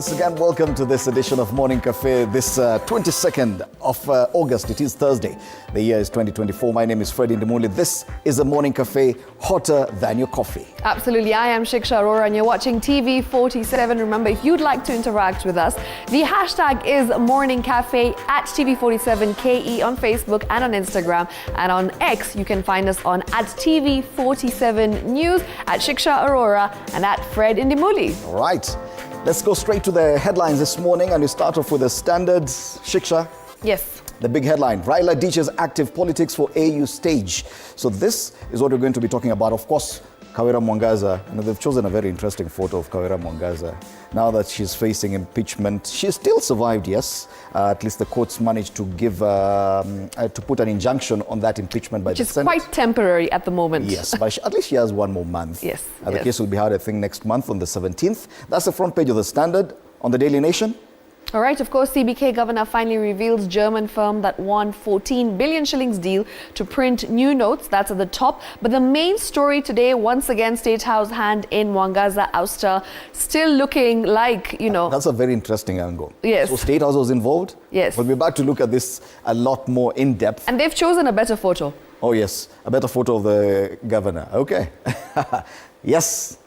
Once again, welcome to this edition of Morning Cafe, this 22nd of August. It is Thursday. The year is 2024. My name is Fred Indimuli. This is a Morning Cafe, hotter than your coffee. Absolutely. I am Shiksha Arora and you're watching TV 47. Remember, if you'd like to interact with us, the hashtag is Morning Cafe at TV47KE on Facebook and on Instagram. And on X, you can find us on at TV47 News, at Shiksha Arora and at Fred Indimuli. All right. Let's go straight to the headlines this morning, and we start off with the standards. Shiksha? Yes. The big headline, Raila ditches active politics for AU stage. So this is what we're going to be talking about. Of course, Kawira Mwangaza, they've chosen a very interesting photo of Kawira Mwangaza. Now that she's facing impeachment, she still survived, yes. At least the courts managed to give, to put an injunction on that impeachment by the Senate. Which is quite temporary at the moment. Yes, but at least she has one more month. Yes. The case will be heard, I think, next month on the 17th. That's the front page of the Standard. On the Daily Nation. All right, of course, CBK governor finally reveals German firm that won 14 billion shillings deal to print new notes. That's at the top. But the main story today, once again, State House hand in Mwangaza'S ouster, still looking like, That's a very interesting angle. Yes. So State House was involved? Yes. We'll be back to look at this a lot more in depth. And they've chosen a better photo. Oh, yes. A better photo of the governor. Okay. Yes.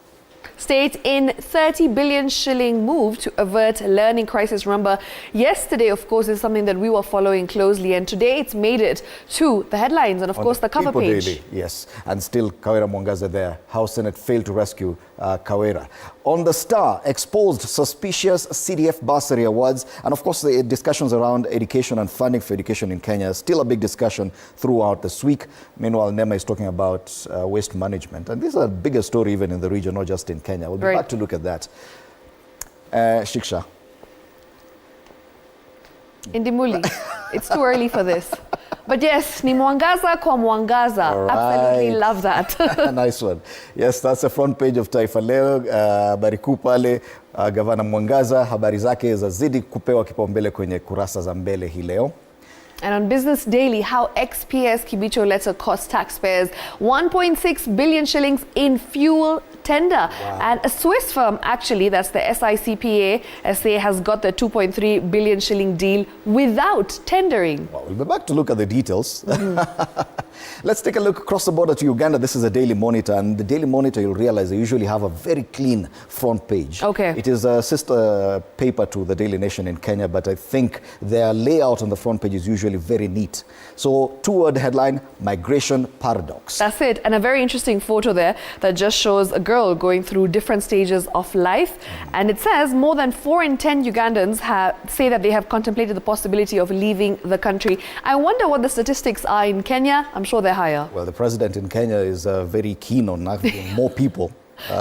State in 30 billion shilling move to avert learning crisis. Remember, yesterday, of course, is something that we were following closely, and today it's made it to the headlines and, of course, the cover page. Daily, yes, and still Kawira Mwangaza there. House Senate failed to rescue Kawira. On the Star, exposed suspicious CDF bursary awards, and of course the discussions around education and funding for education in Kenya. Still a big discussion throughout this week. Meanwhile, Nema is talking about waste management, and this is a bigger story even in the region, not just in Kenya. We'll be back to look at that. Shiksha. Indimuli, it's too early for this. But yes, ni Mwangaza kwa Mwangaza. Right. Absolutely love that. Nice one. Yes, that's the front page of Taifa Leo. Habari kuu pale, Gavana Mwangaza, habari zake zazidi kupewa kipaumbele kwenye kurasa za mbele hii leo. And on Business Daily, how XPS Kibicho letter cost taxpayers 1.6 billion shillings in fuel tender. Wow. And a Swiss firm, actually, that's the SICPA, SA, has got the 2.3 billion shilling deal without tendering. Well, we'll be back to look at the details. Let's take a look across the border to Uganda. This is a Daily Monitor, and the Daily Monitor, you'll realize they usually have a very clean front page. Okay. It is a sister paper to the Daily Nation in Kenya, but I think their layout on the front page is usually very neat. So, two-word headline, Migration Paradox. That's it. And a very interesting photo there that just shows a girl going through different stages of life. And it says more than 4 in 10 Ugandans say that they have contemplated the possibility of leaving the country. I wonder what the statistics are in Kenya. I'm sure they're higher. Well, the president in Kenya is very keen on having more people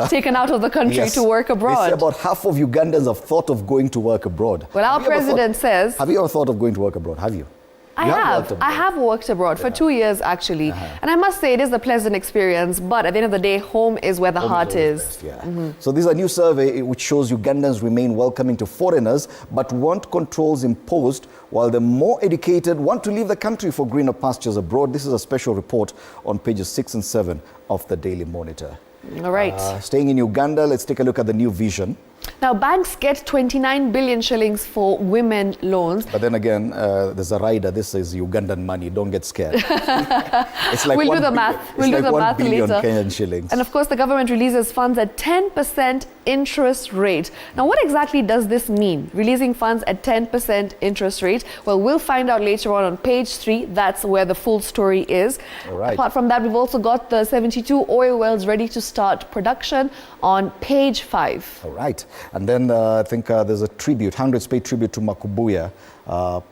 taken out of the country to work abroad. They say about half of Ugandans have thought of going to work abroad. Well, our president says... Have you ever thought of going to work abroad? Have you? I have worked abroad for 2 years, actually. And I must say it is a pleasant experience, but at the end of the day, home is where the heart is. Best, yeah. So this is a new survey which shows Ugandans remain welcoming to foreigners, but want controls imposed, while the more educated want to leave the country for greener pastures abroad. This is a special report on pages 6 and 7 of the Daily Monitor. All right. Staying in Uganda, let's take a look at the new vision. Now, banks get 29 billion shillings for women loans. But then again, there's a rider. This is Ugandan money. Don't get scared. It's like we'll do the math. We'll do the math later. Kenyan shillings. And of course, the government releases funds at 10% interest rate. Now, what exactly does this mean? Releasing funds at 10% interest rate? Well, we'll find out later on page 3. That's where the full story is. All right. Apart from that, we've also got the 72 oil wells ready to start production on page 5. All right. And then I think there's a tribute, 100s paid tribute to Makubuya.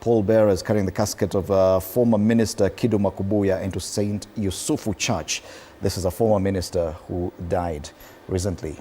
Paul bearers carrying the casket of former minister Kidu Makubuya into St. Yusufu Church. This is a former minister who died recently.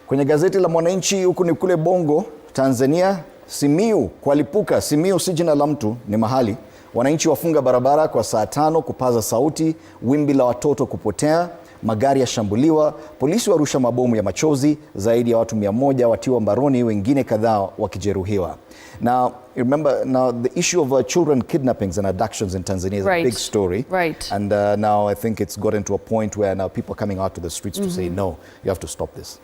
Kwenye gazeti la Mwananchi, huku ni kule Bongo, Tanzania, Simiu kwalipuka. Simiu si jina la mtu, ni mahali. Wananchi wafunga barabara kwa saa 5 kupaza sauti, wimbi la watoto kupotea. Magari yashambuliwa, polisi warusha mabomu ya machozi, zaidi ya watu 100 watiwa mbaroni, wengine kadhaa wakijeruhiwa. Now, remember, the issue of children kidnappings and abductions in Tanzania is a big story. Right. And now I think it's gotten to a point where now people are coming out to the streets to say, no, you have to stop this.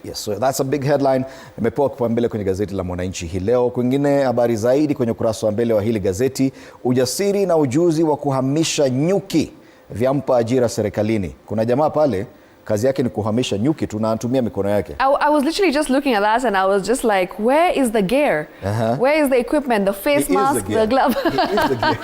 Yes, so that's a big headline. Imepewa kipaumbele kwenye gazeti la Mwananchi hii leo. Kwingine habari zaidi kwenye ukurasa wa mbele wa hili gazeti, ujasiri na ujuzi wa kuhamisha nyuki vyampa ajira serikalini. Kuna jamaa pale kazi yake ni kuhamisha nyuki tu na anatumia mikono yake. I was literally just looking at that and I was just like, where is the gear? Where is the equipment, the face mask, the glove? He is the gear.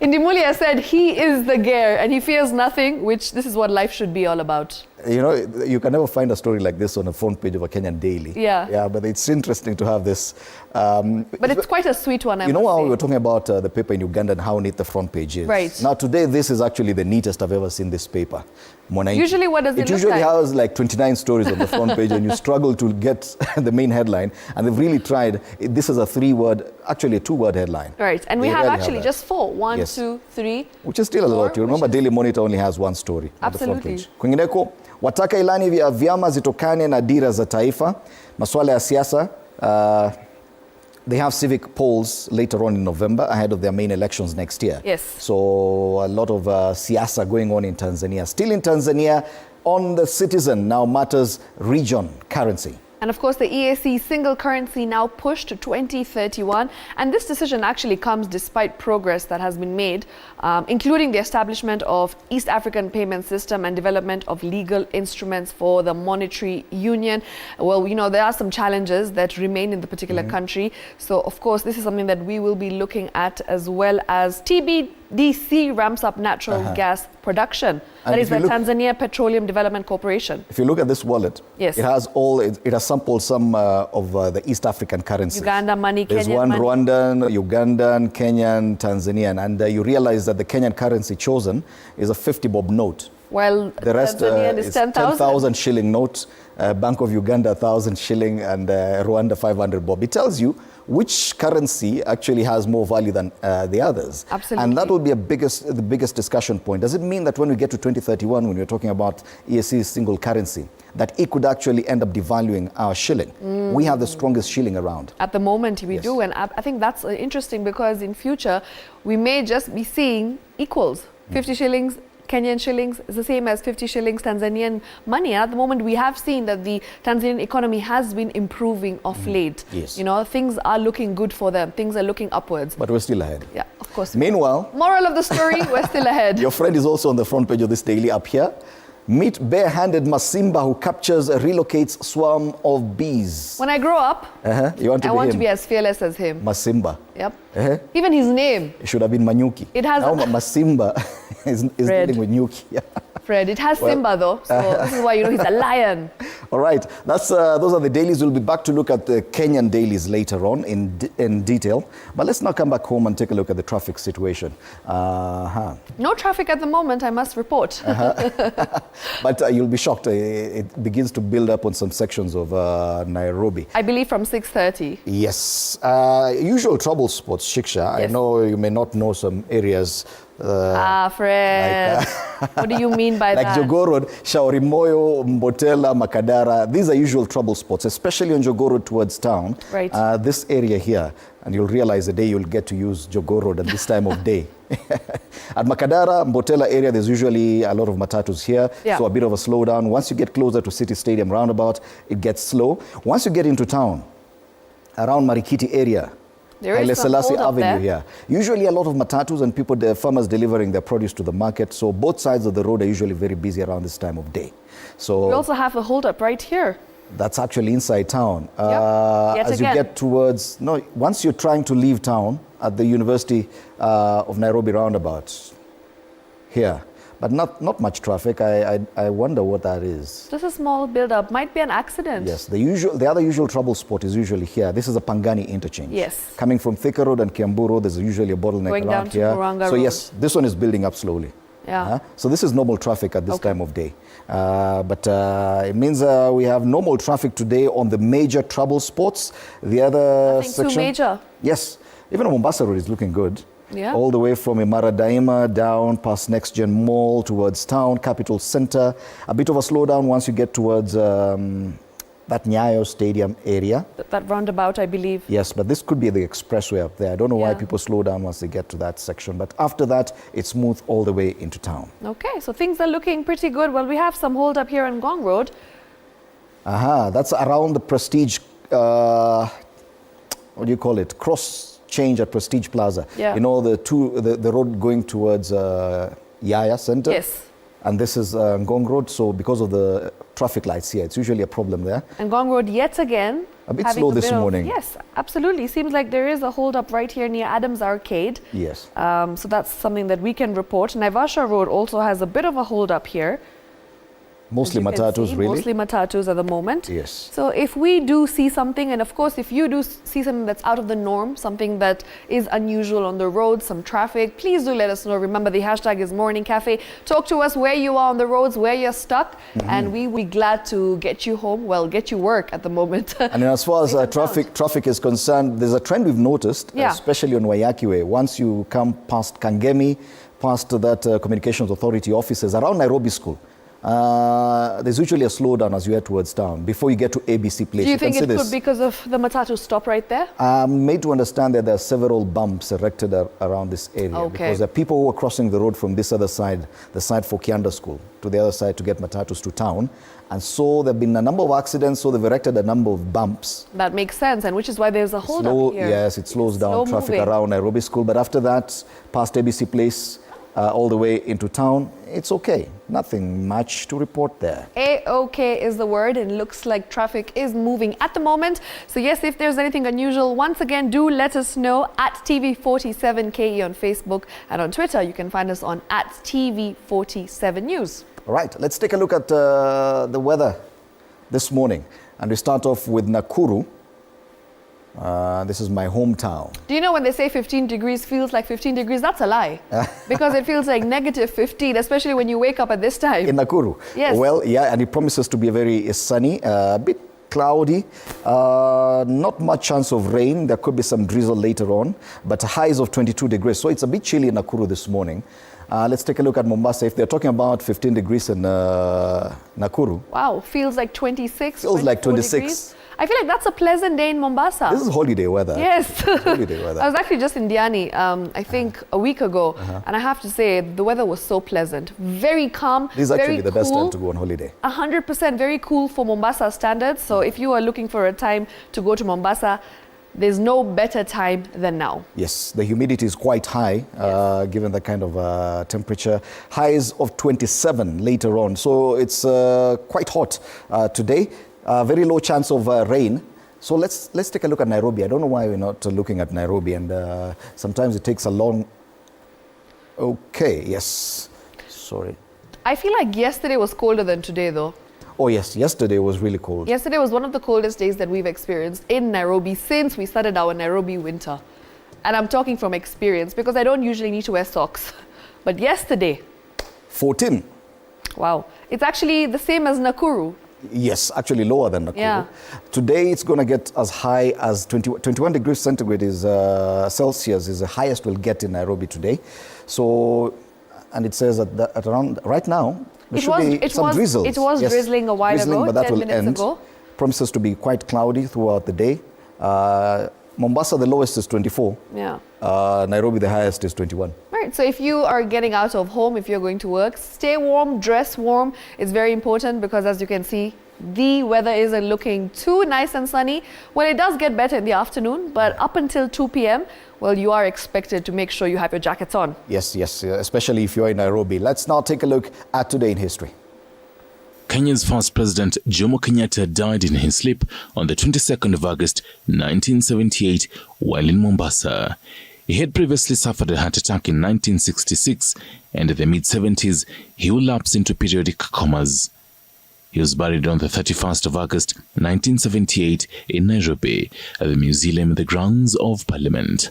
Indimulia said he is the gear and he fears nothing, which this is what life should be all about. You know, you can never find a story like this on the front page of a Kenyan daily. Yeah, but it's interesting to have this. But it's quite a sweet one, I You know how must say. we were talking about the paper in Uganda and how neat the front page is. Right. Now today, this is actually the neatest I've ever seen this paper. Mwananchi. Usually what does it look usually like? has like 29 stories on the front page and you struggle to get the main headline. And they've really tried. This is a 3-word, actually a 2-word headline. Right, and we They have rarely actually have that. just 4. 1, Yes. 2, 3. Which is still a lot. You remember Daily Monitor only has 1 story on the front Absolutely. page. Kwingineko, wataka ilani vya vyama zitokane na dira za taifa. Masuala ya siasa. They have civic polls later on in November ahead of their main elections next year. Yes. So a lot of siasa going on in Tanzania. Still in Tanzania, on the Citizen now matters region currency. And of course, the EAC single currency now pushed to 2031. And this decision actually comes despite progress that has been made, including the establishment of East African payment system and development of legal instruments for the monetary union. Well, you know, there are some challenges that remain in the particular country. So, of course, this is something that we will be looking at, as well as TBDC ramps up natural gas production. And that is the look, Tanzania Petroleum Development Corporation. If you look at this wallet, Yes. it has sampled some of the East African currencies. Uganda money, There's Kenyan one money. Rwandan, Ugandan, Kenyan, Tanzanian, and you realize that the Kenyan currency chosen is a 50 bob note. Well, The rest Tanzanian is is 10,000. 10,000 shilling note, Bank of Uganda 1,000 shilling, and Rwanda 500 bob. It tells you which currency actually has more value than the others. Absolutely. And that will be the biggest discussion point. Does it mean that when we get to 2031, when we're talking about EAC's single currency, that it could actually end up devaluing our shilling? We have the strongest shilling around. At the moment, we do, and I think that's interesting because in future, we may just be seeing equals. 50 shillings, Kenyan shillings is the same as 50 shillings Tanzanian money. And at the moment, we have seen that the Tanzanian economy has been improving of late. Yes. You know, things are looking good for them. Things are looking upwards. But we're still ahead. Yeah, of course. Meanwhile, Moral of the story, we're still ahead. your friend is also on the front page of this daily up here. Meet bare-handed Masimba who captures, relocates swarm of bees. When I grow up, You want to I be want him? to be as fearless as him. Masimba. Yep. Even his name, It should have been Manyuki. It has now a- Masimba is Fred. dealing with Nyuki. Fred. It has Simba though, so this is why you know he's a lion. All right, those are the dailies. We'll be back to look at the Kenyan dailies later on in detail. But let's now come back home and take a look at the traffic situation. No traffic at the moment, I must report. But you'll be shocked. It begins to build up on some sections of Nairobi. I believe from 6:30. Yes. Usual trouble spots, Shiksha. I Yes. know you may not know some areas. Fred. What do you mean by Like that? Jogoo Road, Shauri Moyo, Mbotela, Makadara. These are usual trouble spots, especially on Jogoo Road towards town. Right. This area here, and you'll realize the day you'll get to use Jogoo Road at this time of day. At Makadara, Mbotela area, there's usually a lot of matatus here, Yeah. so a bit of a slowdown. Once you get closer to City Stadium roundabout, it gets slow. Once you get into town, around Marikiti area, There is Haile some Selassie hold up Avenue there. here. Usually a lot of matatus and people, the farmers delivering their produce to the market. So both sides of the road are usually very busy around this time of day. So We also have a hold-up right here. that's actually inside town. Yet As you again. get towards, once you're trying to leave town at the University of Nairobi roundabout here, but not much traffic. I wonder what that is. Just a small build-up. Might be an accident. Yes, the other usual trouble spot is usually here. This is a Pangani interchange. Yes. Coming from Thika Road and Kiambu Road, there's usually a bottleneck Going down around to here. Murang'a So Road. yes, this one is building up slowly. Yeah. So this is normal traffic at this time of day. But it means we have normal traffic today on the major trouble spots. The other Nothing section. too major. Yes. Even Mombasa Road is looking good. Yeah. All the way from Imara Daima down past Next Gen Mall towards town, Capital Center. A bit of a slowdown once you get towards that Nyayo Stadium area. That roundabout, I believe. Yes, but this could be the expressway up there. I don't know why Yeah. people slow down once they get to that section. But after that, it's smooth all the way into town. Okay, so things are looking pretty good. Well, we have some hold-up here on Gong Road. Aha, that's around the Prestige, what do you call it? Cross change at Prestige Plaza. Yeah. You know, the road going towards Yaya Center? Yes. And this is Ngong Road, so because of the traffic lights here, it's usually a problem there. And Ngong Road yet again. A bit slow this morning. Yes, absolutely. Seems like there is a hold-up right here near Adams Arcade. Yes. So that's something that we can report. Naivasha Road also has a bit of a hold-up here. Mostly matatus, really? Mostly matatus at the moment. Yes. So if we do see something, and of course if you do see something that's out of the norm, something that is unusual on the road, some traffic, please do let us know. Remember, the hashtag is Morning Cafe. Talk to us where you are on the roads, where you're stuck, and we will be glad to get you home, well, get you work at the moment. And as far as traffic is concerned, there's a trend we've noticed, especially on Waiyaki Way. Once you come past Kangemi, past that Communications Authority offices around Nairobi School, there's usually a slowdown as you head towards town before you get to ABC Place. Do you think it could be because of the matatu stop right there? I'm made to understand that there are several bumps erected around this area because there are people who are crossing the road from this other side, the side for Kianda School, to the other side to get matatus to town. And so there have been a number of accidents, so they've erected a number of bumps. That makes sense, and which is why there's a hold up here. Yes, it slows down traffic around Nairobi School. But after that, past ABC Place, all the way into town, it's okay. Nothing much to report there. A-OK is the word, and looks like traffic is moving at the moment. So yes, if there's anything unusual, once again, do let us know at TV47KE on Facebook, and on Twitter, you can find us on @TV47News. All right, let's take a look at the weather this morning. And we start off with Nakuru. This is my hometown. Do you know when they say 15 degrees feels like 15 degrees? That's a lie. Because it feels like negative 15, especially when you wake up at this time. In Nakuru? Yes. Well, yeah, and it promises to be very sunny, a bit cloudy, not much chance of rain. There could be some drizzle later on, but highs of 22 degrees. So it's a bit chilly in Nakuru this morning. Let's take a look at Mombasa. If they're talking about 15 degrees in Nakuru. Wow, feels like 26. Feels like 26. Degrees. I feel like that's a pleasant day in Mombasa. This is holiday weather. Yes. Holiday weather. I was actually just in Diani, I think a week ago, and I have to say the weather was so pleasant. Very calm, This is actually the best time cool. to go on holiday. 100% very cool for Mombasa standards. So if you are looking for a time to go to Mombasa, there's no better time than now. Yes, the humidity is quite high, given the kind of temperature. Highs of 27 later on. So it's quite hot today. Very low chance of rain. So let's take a look at Nairobi. I don't know why we're not looking at Nairobi, and sometimes it takes a long... Okay, yes. Sorry. I feel like yesterday was colder than today, though. Oh yes, yesterday was really cold. Yesterday was one of the coldest days that we've experienced in Nairobi since we started our Nairobi winter. And I'm talking from experience because I don't usually need to wear socks. But yesterday... 14. Wow. It's actually the same as Nakuru. Yes, actually lower than Nakuru. Yeah. Today it's going to get as high as 21 degrees centigrade is Celsius is the highest we'll get in Nairobi today. So, and it says at around right now there should be some drizzles. It was drizzling a while ago, but that 10 will minutes end. ago. Promises to be quite cloudy throughout the day. Mombasa, the lowest is 24. Yeah. Nairobi, the highest is 21. Right, so if you are getting out of home, if you're going to work, stay warm, dress warm. It's very important because as you can see, the weather isn't looking too nice and sunny. Well, it does get better in the afternoon, but up until 2 p.m., well, you are expected to make sure you have your jackets on. Yes, especially if you're in Nairobi. Let's now take a look at Today in History. Kenya's first president, Jomo Kenyatta, died in his sleep on the 22nd of August, 1978, while in Mombasa. He had previously suffered a heart attack in 1966, and in the mid-70s, he relapsed into periodic comas. He was buried on the 31st of August, 1978, in Nairobi, at the Museum in the grounds of Parliament.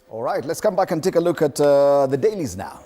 All right, let's come back and take a look at the dailies now.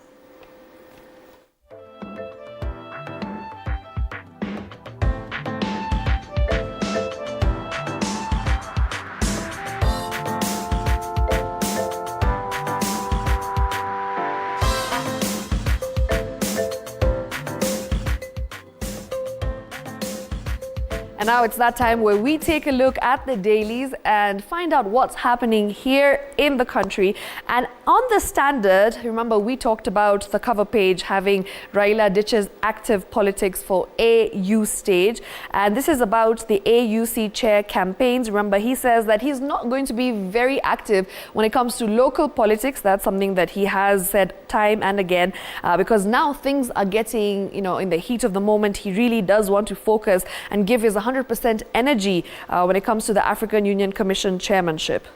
And now it's that time where we take a look at the dailies and find out what's happening here in the country. And on the Standard, remember we talked about the cover page having Raila ditches active politics for AU stage. And this is about the AUC chair campaigns. Remember, he says that he's not going to be very active when it comes to local politics. That's something that he has said time and again, because now things are getting, in the heat of the moment. He really does want to focus and give his 100% energy when it comes to the African Union Commission chairmanship.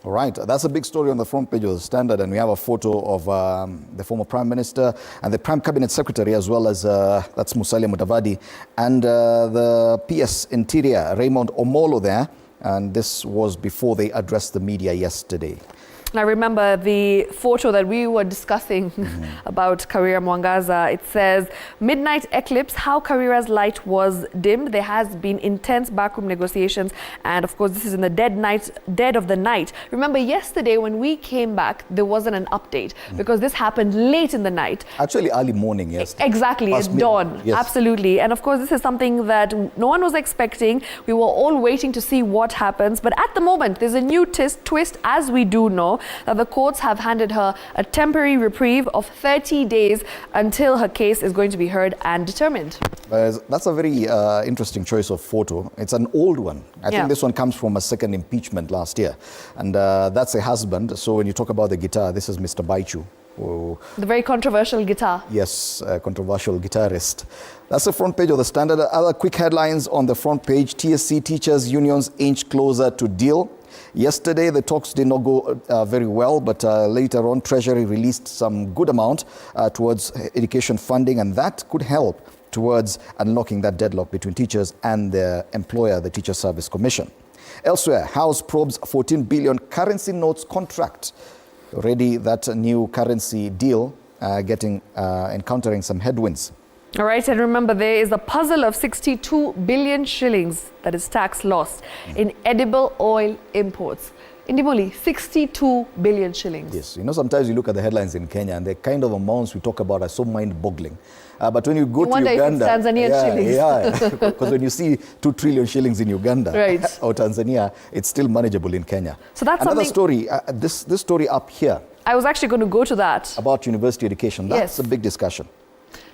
All right, that's a big story on the front page of the Standard, and we have a photo of the former Prime Minister and the Prime Cabinet Secretary, as well as that's Musalia Mudavadi, and the PS Interior, Raymond Omolo there, and this was before they addressed the media yesterday. I remember the photo that we were discussing about Kawira Mwangaza. It says, midnight eclipse, how Kawira's light was dimmed. There has been intense backroom negotiations. And of course, this is in the dead of the night. Remember, yesterday when we came back, there wasn't an update because this happened late in the night. Actually, early morning, yes. Exactly, at dawn. Yes. Absolutely. And of course, this is something that no one was expecting. We were all waiting to see what happens. But at the moment, there's a new twist, as we do know, that the courts have handed her a temporary reprieve of 30 days until her case is going to be heard and determined. That's a very interesting choice of photo. It's an old one. I think this one comes from a second impeachment last year. And that's a husband. So when you talk about the guitar, this is Mr. Baichu. The very controversial guitar. Yes, controversial guitarist. That's the front page of the Standard. Other quick headlines on the front page. TSC teachers unions inch closer to deal. Yesterday, the talks did not go very well, but later on, Treasury released some good amount towards education funding, and that could help towards unlocking that deadlock between teachers and their employer, the Teacher Service Commission. Elsewhere, House probes 14 billion currency notes contract. Already that new currency deal encountering some headwinds. All right, and remember, there is a puzzle of 62 billion shillings that is tax lost in edible oil imports. Indimoli, 62 billion shillings. Yes, sometimes you look at the headlines in Kenya and the kind of amounts we talk about are so mind-boggling. But when you go to Uganda, if it's Tanzanian shillings. Yeah, because when you see 2 trillion shillings in Uganda or Tanzania, it's still manageable in Kenya. So that's another story. This story up here. I was actually going to go to that. About university education. That's a big discussion.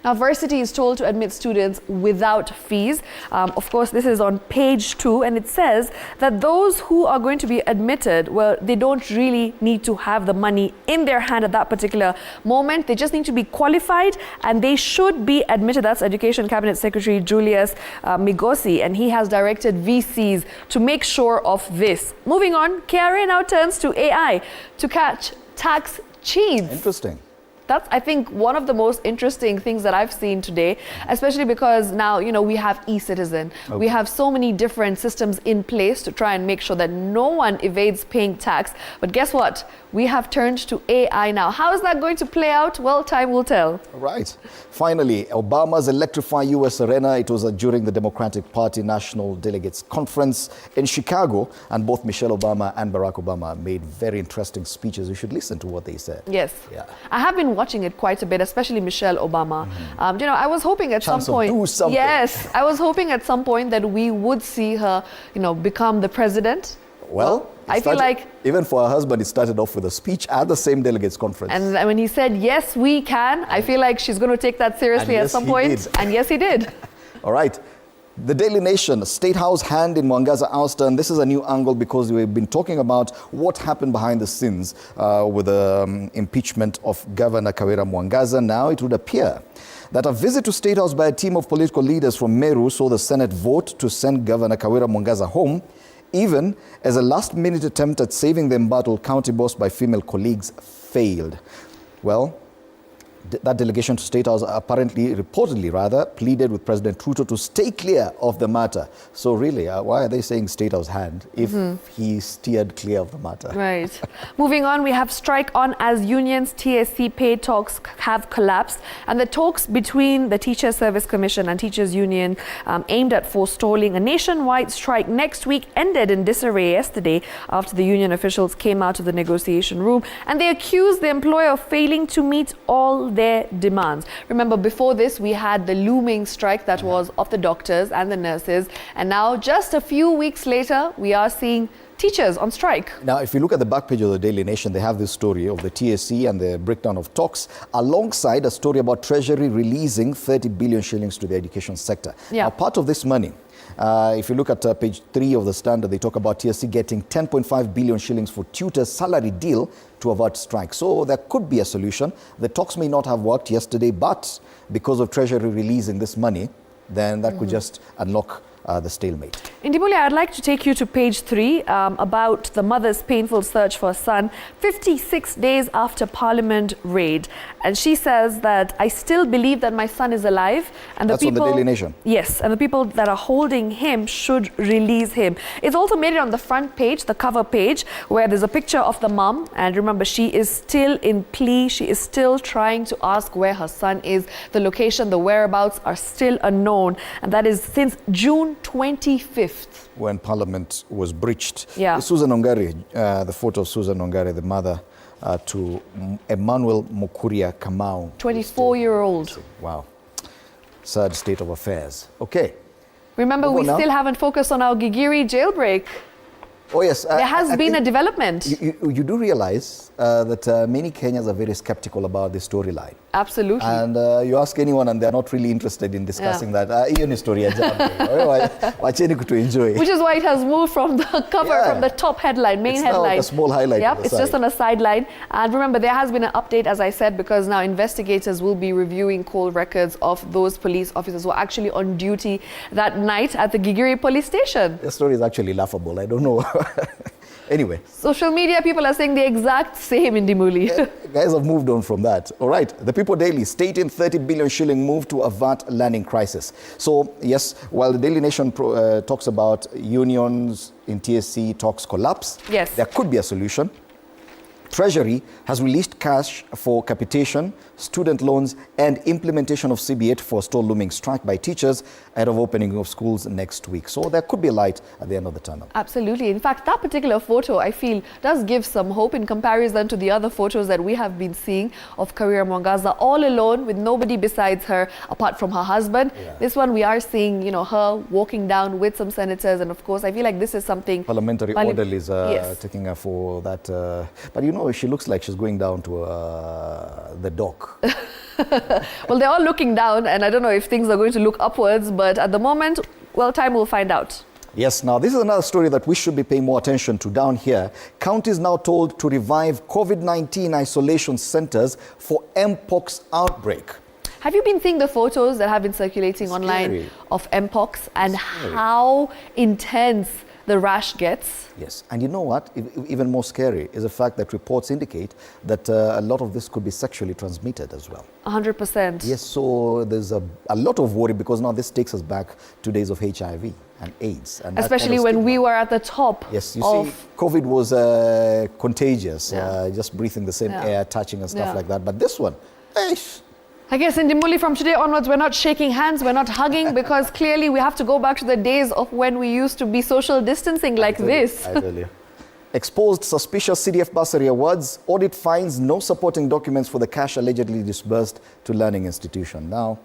Now, varsity is told to admit students without fees. Of course, this is on page 2, and it says that those who are going to be admitted, well, they don't really need to have the money in their hand at that particular moment. They just need to be qualified, and they should be admitted. That's Education Cabinet Secretary Julius Migosi, and he has directed VCs to make sure of this. Moving on, KRA now turns to AI to catch tax cheats. Interesting. That's, I think, one of the most interesting things that I've seen today, especially because now, we have e-citizen. Okay. We have so many different systems in place to try and make sure that no one evades paying tax. But guess what? We have turned to AI now. How is that going to play out? Well, time will tell. Right. Finally, Obama's Electrify U.S. Arena. It was during the Democratic Party National Delegates Conference in Chicago, and both Michelle Obama and Barack Obama made very interesting speeches. You should listen to what they said. Yes. Yeah. I have been watching it quite a bit, especially Michelle Obama. I was hoping at some point. Do something. Yes, I was hoping at some point that we would see her, become the president. Well, I feel like even for her husband, it started off with a speech at the same delegates conference. And when he said, yes, we can, I feel like she's going to take that seriously at some point. And yes, he did. All right. The Daily Nation, State House hand in Mwangaza'S, and this is a new angle because we've been talking about what happened behind the scenes with the impeachment of Governor Kawira Mwangaza. Now it would appear that a visit to State House by a team of political leaders from Meru saw the Senate vote to send Governor Kawira Mwangaza home, even as a last-minute attempt at saving the embattled county boss by female colleagues failed. Well, that delegation to State House reportedly pleaded with President Ruto to stay clear of the matter. So really, why are they saying State House hand if he steered clear of the matter? Right. Moving on, we have strike on as unions. TSC pay talks have collapsed, and the talks between the Teacher Service Commission and Teachers Union aimed at forestalling a nationwide strike next week ended in disarray yesterday after the union officials came out of the negotiation room, and they accused the employer of failing to meet all their demands. Remember, before this, we had the looming strike that was of the doctors and the nurses. And now, just a few weeks later, we are seeing teachers on strike. Now, if you look at the back page of the Daily Nation, they have this story of the TSC and the breakdown of talks, alongside a story about Treasury releasing 30 billion shillings to the education sector. Yeah. Now, part of this money, if you look at page 3 of the Standard, they talk about TSC getting 10.5 billion shillings for tutors' salary deal to avert strike. So there could be a solution. The talks may not have worked yesterday, but because of Treasury releasing this money, then that could just unlock the stalemate. Indimuli, I'd like to take you to page 3 about the mother's painful search for a son 56 days after Parliament raid. And she says that, I still believe that my son is alive. And That's on the Daily Nation. Yes, and the people that are holding him should release him. It's also made it on the front page, the cover page, where there's a picture of the mom. And remember, she is still in plea. She is still trying to ask where her son is. The location, the whereabouts are still unknown. And that is since June 25th. When Parliament was breached. Yeah. Susan Ongare, the photo of Susan Ongare, the mother to Emmanuel Mukuria Kamau. 24-year-old. Wow. Sad state of affairs. Okay. Remember, we still haven't focused on our Gigiri jailbreak. Oh, yes. There has been a development. You do realize that many Kenyans are very skeptical about this storyline. Absolutely. And you ask anyone and they're not really interested in discussing that. Hiyo story ya jambo. Wacheni kutu enjoy. Which is why it has moved from the cover, from the top headline, main headline. It's now a small highlight. Yep, it's just on a sideline. And remember, there has been an update, as I said, because now investigators will be reviewing call records of those police officers who were actually on duty that night at the Gigiri police station. The story is actually laughable. I don't know. Anyway. Social media people are saying the exact same, Indimuli. Guys have moved on from that. All right. The People Daily stating 30 billion shilling move to avert learning crisis. So, yes, while the Daily Nation talks about unions in TSC talks collapse, yes, there could be a solution. Treasury has released cash for capitation, student loans, and implementation of CB8 for still looming strike by teachers ahead of opening of schools next week. So there could be a light at the end of the tunnel. Absolutely. In fact, that particular photo, I feel, does give some hope in comparison to the other photos that we have been seeing of Career Mwangaza all alone with nobody besides her apart from her husband. Yeah. This one, we are seeing, her walking down with some senators. And of course, I feel like this is something... Parliamentary orderlies taking her for that. But she looks like she's going down to the dock. Well, they're all looking down, and I don't know if things are going to look upwards, but at the moment, well, time will find out. Yes, now this is another story that we should be paying more attention to down here. Counties now told to revive COVID-19 isolation centers for Mpox outbreak. Have you been seeing the photos that have been circulating online of Mpox and how intense the rash gets? Yes, and you know what? Even more scary is the fact that reports indicate that a lot of this could be sexually transmitted as well. 100%. Yes, so there's a lot of worry because now this takes us back to days of HIV and AIDS. And especially when we were at the top. Yes, you see, COVID was contagious, just breathing the same air, touching and stuff like that. But this one, I guess in Dimuli, from today onwards, we're not shaking hands, we're not hugging, because clearly we have to go back to the days of when we used to be social distancing like this. I tell you. Exposed suspicious CDF bursary awards, audit finds no supporting documents for the cash allegedly disbursed to learning institution. Now,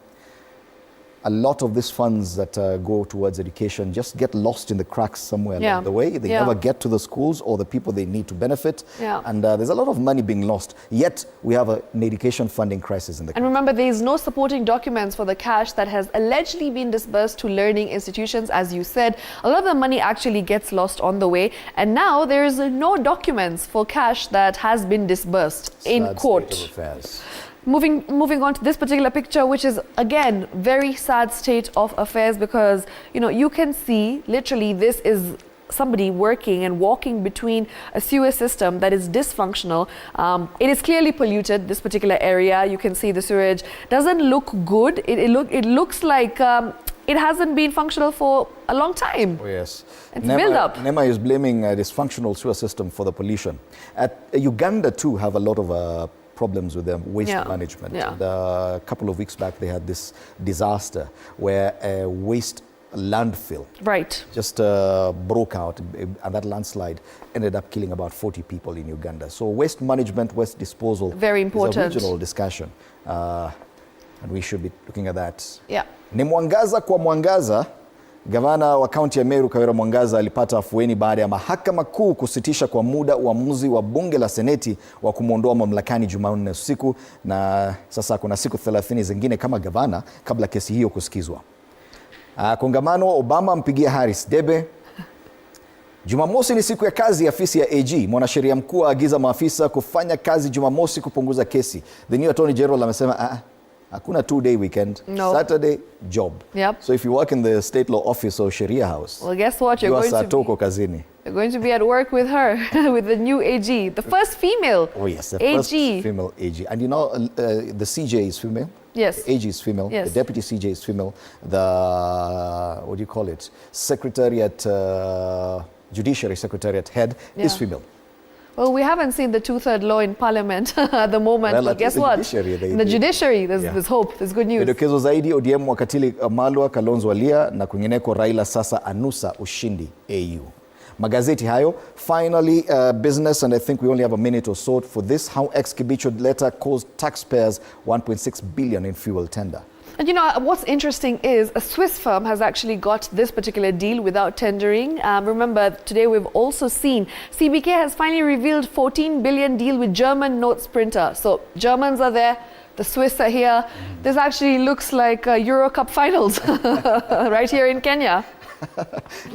a lot of these funds that go towards education just get lost in the cracks somewhere along the way. They never get to the schools or the people they need to benefit. And there's a lot of money being lost. Yet, we have an education funding crisis in the country. And remember, there is no supporting documents for the cash that has allegedly been disbursed to learning institutions. As you said, a lot of the money actually gets lost on the way. And now there is no documents for cash that has been disbursed in court. State of affairs. Moving on to this particular picture, which is, again, very sad state of affairs because, you can see literally this is somebody working and walking between a sewer system that is dysfunctional. It is clearly polluted, this particular area. You can see the sewage doesn't look good. It looks like it hasn't been functional for a long time. Oh, yes. It's build up. NEMA is blaming a dysfunctional sewer system for the pollution. Uganda, too, have a lot of problems with their waste management. And, a couple of weeks back, they had this disaster where a waste landfill. Right. Just broke out, and that landslide ended up killing about 40 people in Uganda. So waste management, waste disposal Very important. is a regional discussion, and we should be looking at that. Yeah. Ni Mwangaza kwa Mwangaza. Gavana wa kaunti ya Meru Kawira Mwangaza alipata afueni baada ya mahakama kuu kusitisha kwa muda uamuzi wa bunge la seneti wa kumwondoa mamlakani Jumanne usiku, na sasa kuna siku 30 zingine kama gavana kabla kesi hiyo kusikizwa. Kongamano Obama mpigia Harris debe. Jumamosi ni siku ya kazi ya afisi ya AG. Mwanasheria mkuu aagiza maafisa kufanya kazi Jumamosi kupunguza kesi. The new Attorney General amesema hakuna 2-day weekend. No. Saturday job. Yep. So if you work in the state law office or Sharia house, well, guess what? You're going to be at work with her, with the new AG, the first female. Oh yes, the AG. first female AG. And you know, the CJ is female. Yes. The AG is female. Yes. The deputy CJ is female. The what do you call it? Secretariat, judiciary secretariat head is female. Well, we haven't seen the 2/3 law in parliament at the moment. Well, but guess what? In the judiciary, there's hope, there's good news. Vidokezo zaidi, ODM wakatili Malwa, Kalonzo walia, na kwingineko Raila sasa anusa ushindi AU. Magazeti hayo. Finally, business, and I think we only have a minute or so for this. How ex-Kibicho letter caused taxpayers 1.6 billion in fuel tender. And you know, what's interesting is a Swiss firm has actually got this particular deal without tendering. Remember, today we've also seen CBK has finally revealed 14 billion deal with German notes printer. So Germans are there, the Swiss are here. This actually looks like Euro Cup finals right here in Kenya.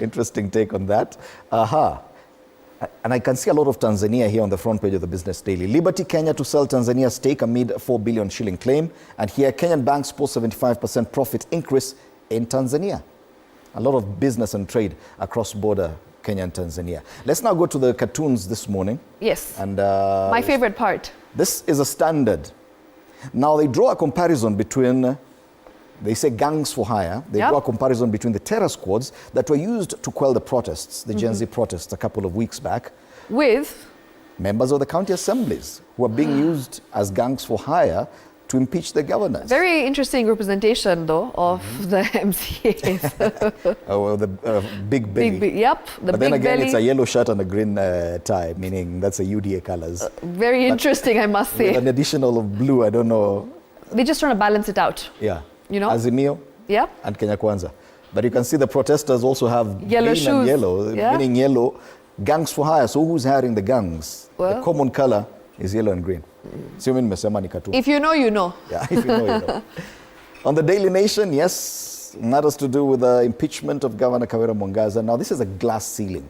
Interesting take on that. And I can see a lot of Tanzania here on the front page of the Business Daily. Liberty Kenya to sell Tanzania stake amid 4 billion shilling claim. And here, Kenyan banks post 75% profit increase in Tanzania. A lot of business and trade across border Kenya and Tanzania. Let's now go to the cartoons this morning. Yes. And my favorite part. This is a standard. Now, they draw a comparison between... They say gangs for hire. They draw a comparison between the terror squads that were used to quell the protests, the Gen Z protests a couple of weeks back, with members of the county assemblies who are being used as gangs for hire to impeach the governors. Very interesting representation, though, of the MCAs. Well, the big belly. Yep, but then again, it's a yellow shirt and a green tie, meaning that's a UDA colors. Very interesting, I must say. With an additional of blue, I don't know. They're just trying to balance it out. Yeah. You know? Azimio and Kenya Kwanza. But you can see the protesters also have yellow green shoes. And yellow, meaning yellow. Gangs for hire. So who's hiring the gangs? Well, the common color is yellow and green. If you know, you know. Yeah, if you know, you know. On the Daily Nation, yes, matters to do with the impeachment of Governor Kawira Mwangaza. Now, this is a glass ceiling.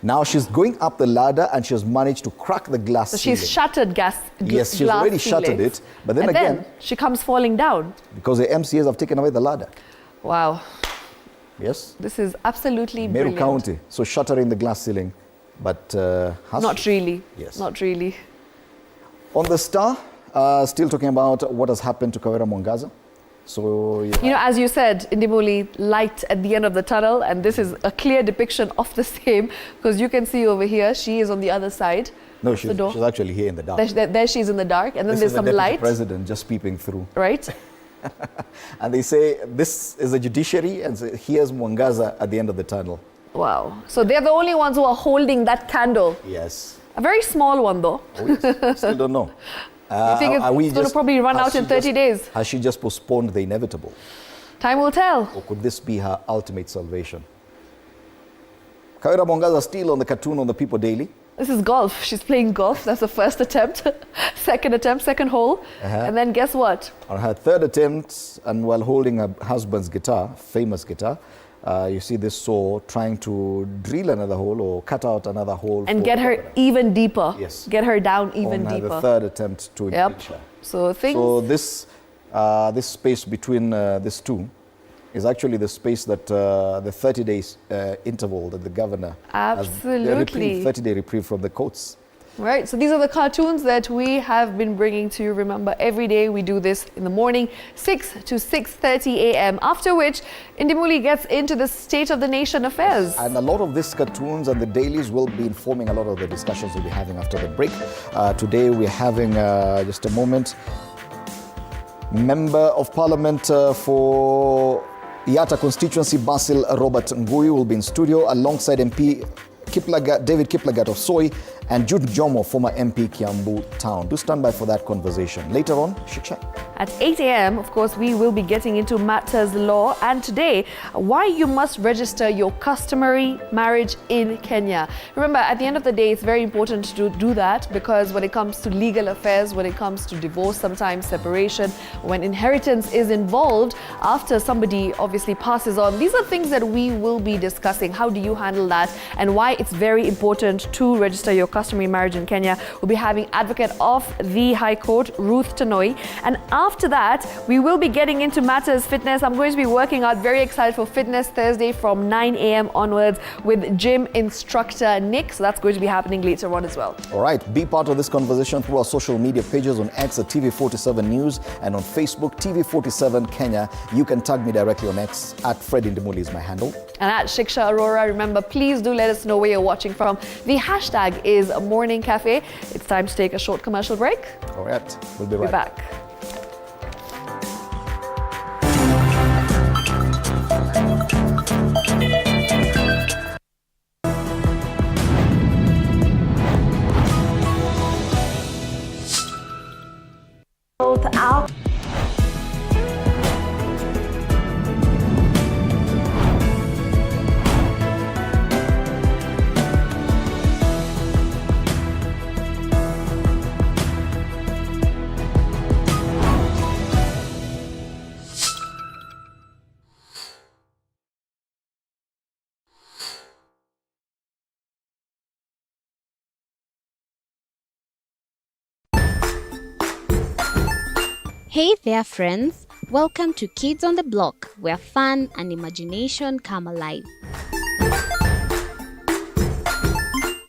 Now she's going up the ladder and she has managed to crack the glass ceiling. She's shattered Yes, she's already shattered it. But then again, she comes falling down. Because the MCAs have taken away the ladder. Wow. Yes. This is absolutely Meru brilliant. County. So shattering the glass ceiling. But not really. Yes. Not really. On the Star, still talking about what has happened to Kawira Mwangaza. So, you know, as you said, Indimuli, light at the end of the tunnel, and this is a clear depiction of the same, because you can see over here, she is on the other side. No, she's actually here in the dark. There she is in the dark, and then there's some light. The president just peeping through. Right. And they say this is the judiciary, and so here's Mwangaza at the end of the tunnel. Wow. So they're the only ones who are holding that candle. Yes. A very small one, though. Oh, yes. Still don't know. You think it's going to probably run out in 30 days? Has she just postponed the inevitable? Time will tell. Or could this be her ultimate salvation? Kawira Mwangaza still on the cartoon on the People Daily. This is golf. She's playing golf. That's the first attempt. Second hole. And then guess what? On her third attempt, and while holding her husband's guitar, famous guitar, you see this saw trying to drill another hole or cut out another hole. And get her even deeper. Yes. Get her down even on deeper. The third attempt to impeach her. So this space between these two is actually the space that the 30 days interval that the governor has. Absolutely. 30-day reprieve from the courts. Right, so these are the cartoons that we have been bringing to you. Remember, every day we do this in the morning, 6 to 6:30 a.m., after which Indimuli gets into the State of the Nation affairs. And a lot of these cartoons and the dailies will be informing a lot of the discussions we'll be having after the break. Today we're having, just a moment, Member of Parliament for Yata constituency, Basil Robert Ngui will be in studio alongside MP David Kiplagat of Soy and Jude Jomo, former MP Kiambu Town. Do stand by for that conversation. Later on, Shiksha. At 8 a.m., of course, we will be getting into matters law. And today, why you must register your customary marriage in Kenya. Remember, at the end of the day, it's very important to do that because when it comes to legal affairs, when it comes to divorce, sometimes separation, when inheritance is involved after somebody obviously passes on, these are things that we will be discussing. How do you handle that and why it's very important to register your customary marriage in Kenya. We'll be having advocate of the High Court, Ruth Tanoi. And after that, we will be getting into matters fitness. I'm going to be working out, very excited for Fitness Thursday from 9 a.m. onwards with gym instructor Nick. So that's going to be happening later on as well. All right, be part of this conversation through our social media pages on X at TV47 News and on Facebook, TV47 Kenya. You can tag me directly on X at Fred Indimuli is my handle. And at Shiksha Aurora, remember, please do let us know where you're watching from. The hashtag is Morning Cafe. It's time to take a short commercial break. All right, we'll be right back. Out. Hey there friends, welcome to Kids on the Block, where fun and imagination come alive.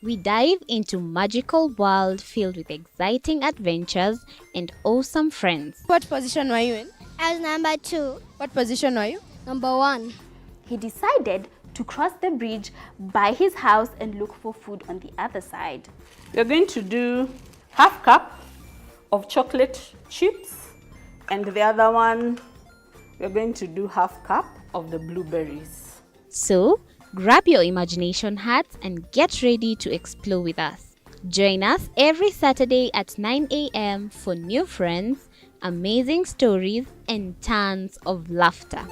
We dive into magical world filled with exciting adventures and awesome friends. What position were you in? I was number 2. What position were you? Number 1. He decided to cross the bridge by his house and look for food on the other side. We're going to do half cup of chocolate chips, and the other one, we're going to do half cup of the blueberries. So, grab your imagination hats and get ready to explore with us. Join us every Saturday at 9 a.m. for new friends, amazing stories, and tons of laughter.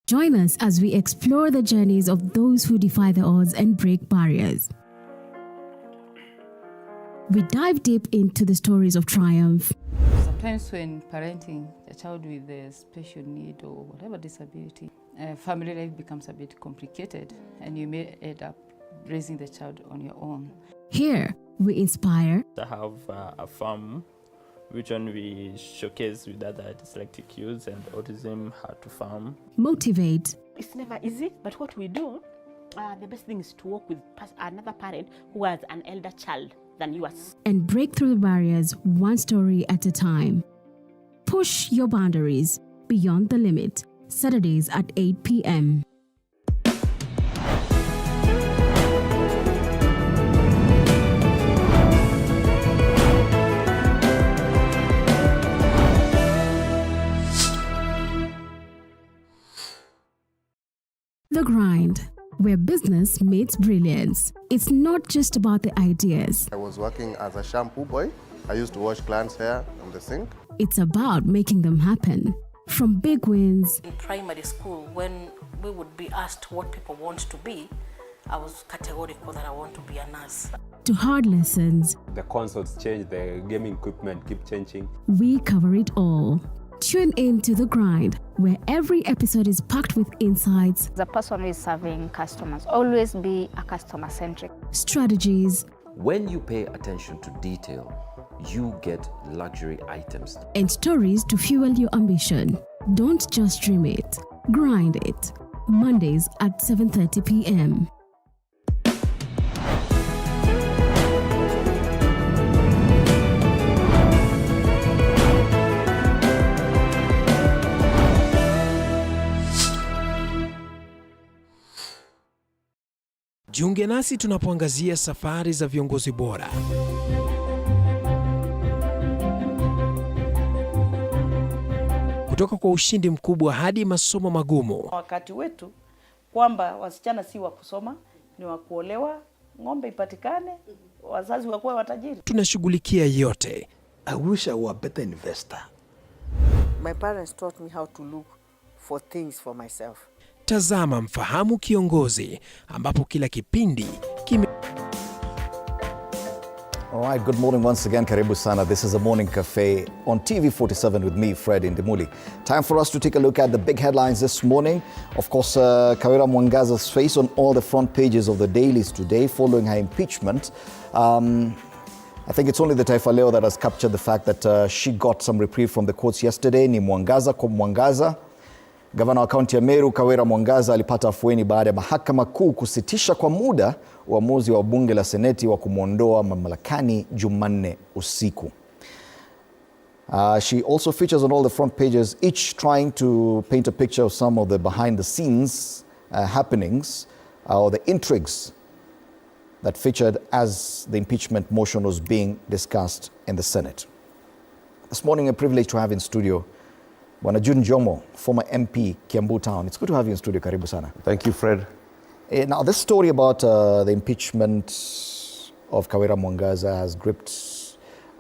Join us as we explore the journeys of those who defy the odds and break barriers. We dive deep into the stories of triumph. Sometimes when parenting a child with a special need or whatever disability, family life becomes a bit complicated and you may end up raising the child on your own. Here, we inspire. I have a farm which one we showcase with other dyslexic youths and autism, how to farm. Motivate. It's never easy, but what we do, the best thing is to work with another parent who has an elder child than yours. And break through the barriers one story at a time. Push your boundaries beyond the limit. Saturdays at 8 p.m. The Grind, where business meets brilliance. It's not just about the ideas. I was working as a shampoo boy. I used to wash clients' hair on the sink. It's about making them happen. From big wins. In primary school, when we would be asked what people want to be, I was categorical that I want to be a nurse. To hard lessons. The consoles change, the gaming equipment keep changing. We cover it all. Tune in to The Grind, where every episode is packed with insights. The person who is serving customers, always be a customer-centric. Strategies. When you pay attention to detail, you get luxury items. And stories to fuel your ambition. Don't just dream it, grind it. Mondays at 7:30 p.m. Jiunge nasi tunapoangazia safari za viongozi bora. Kutoka kwa ushindi mkubwa hadi masomo magumu. Wakati wetu kwamba wasichana si wa kusoma, ni wa kuolewa, ng'ombe ipatikane, wazazi wakuwa watajiri. Tunashughulikia yote. I wish I were a better investor. My parents taught me how to look for things for myself. Tazama Mfahamu Kiongozi, ambapo kila kipindi All right, good morning once again. Karibu sana. This is a morning cafe on TV47 with me, Fred Indimuli. Time for us to take a look at the big headlines this morning. Of course, Kawira Mwangaza'S face on all the front pages of the dailies today following her impeachment. I think it's only the Taifa Leo that has captured the fact that she got some reprieve from the courts yesterday. Ni Mwangaza kwa Mwangaza. Gavana wa kaunti ya Meru, Kawira Mwangaza, alipata afueni baada ya mahakama kuu kusitisha kwa muda uamuzi wa bunge la seneti wa kumwondoa mamlakani Jumanne usiku. She also features on all the front pages, each trying to paint a picture of some of the behind the scenes happenings or the intrigues that featured as the impeachment motion was being discussed in the Senate. This morning, a privilege to have in studio Bwana June Jomo, former MP, Kiambu Town. It's good to have you in studio. Karibu sana. Thank you, Fred. Now, this story about the impeachment of Kawira Mwangaza has gripped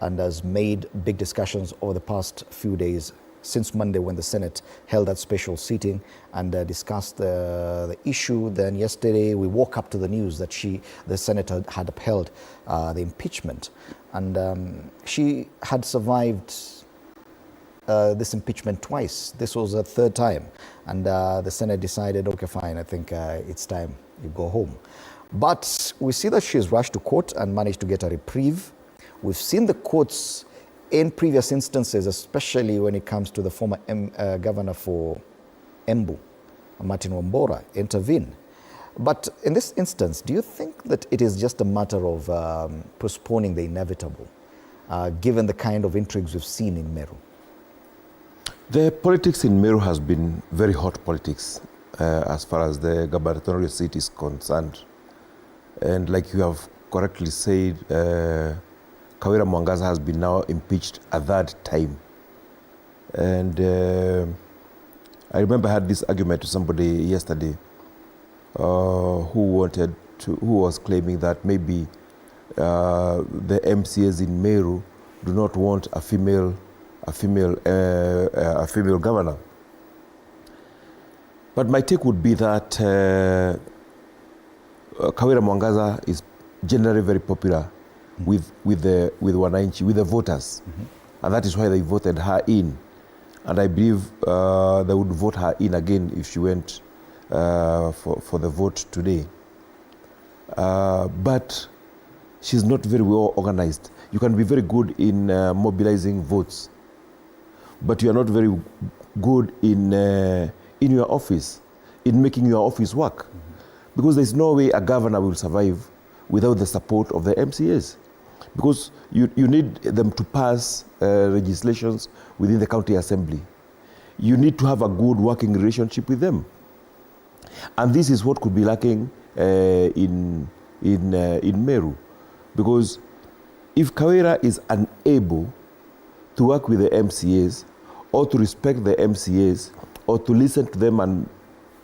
and has made big discussions over the past few days, since Monday when the Senate held that special sitting and discussed the issue. Then yesterday we woke up to the news that the Senate had upheld the impeachment. And she had survived this impeachment twice. This was a third time. And the Senate decided, okay, fine, I think it's time you go home. But we see that she has rushed to court and managed to get a reprieve. We've seen the courts in previous instances, especially when it comes to the former governor for Embu, Martin Wambora, intervene. But in this instance, do you think that it is just a matter of postponing the inevitable, given the kind of intrigues we've seen in Meru? The politics in Meru has been very hot politics as far as the gubernatorial seat is concerned. And like you have correctly said, Kawira Mwangaza has been now impeached a third time. And I remember I had this argument with somebody yesterday who was claiming that maybe the MCAs in Meru do not want a female governor. But my take would be that Kawira Mwangaza is generally very popular with wananchi, with the voters. And that is why they voted her in. And I believe they would vote her in again if she went for the vote today. But she's not very well organized. You can be very good in mobilizing votes, but you are not very good in your office, in making your office work. Because there's no way a governor will survive without the support of the MCAs. Because you need them to pass legislations within the county assembly. You need to have a good working relationship with them. And this is what could be lacking in Meru. Because if Kawira is unable to work with the MCAs, or to respect the MCAs, or to listen to them and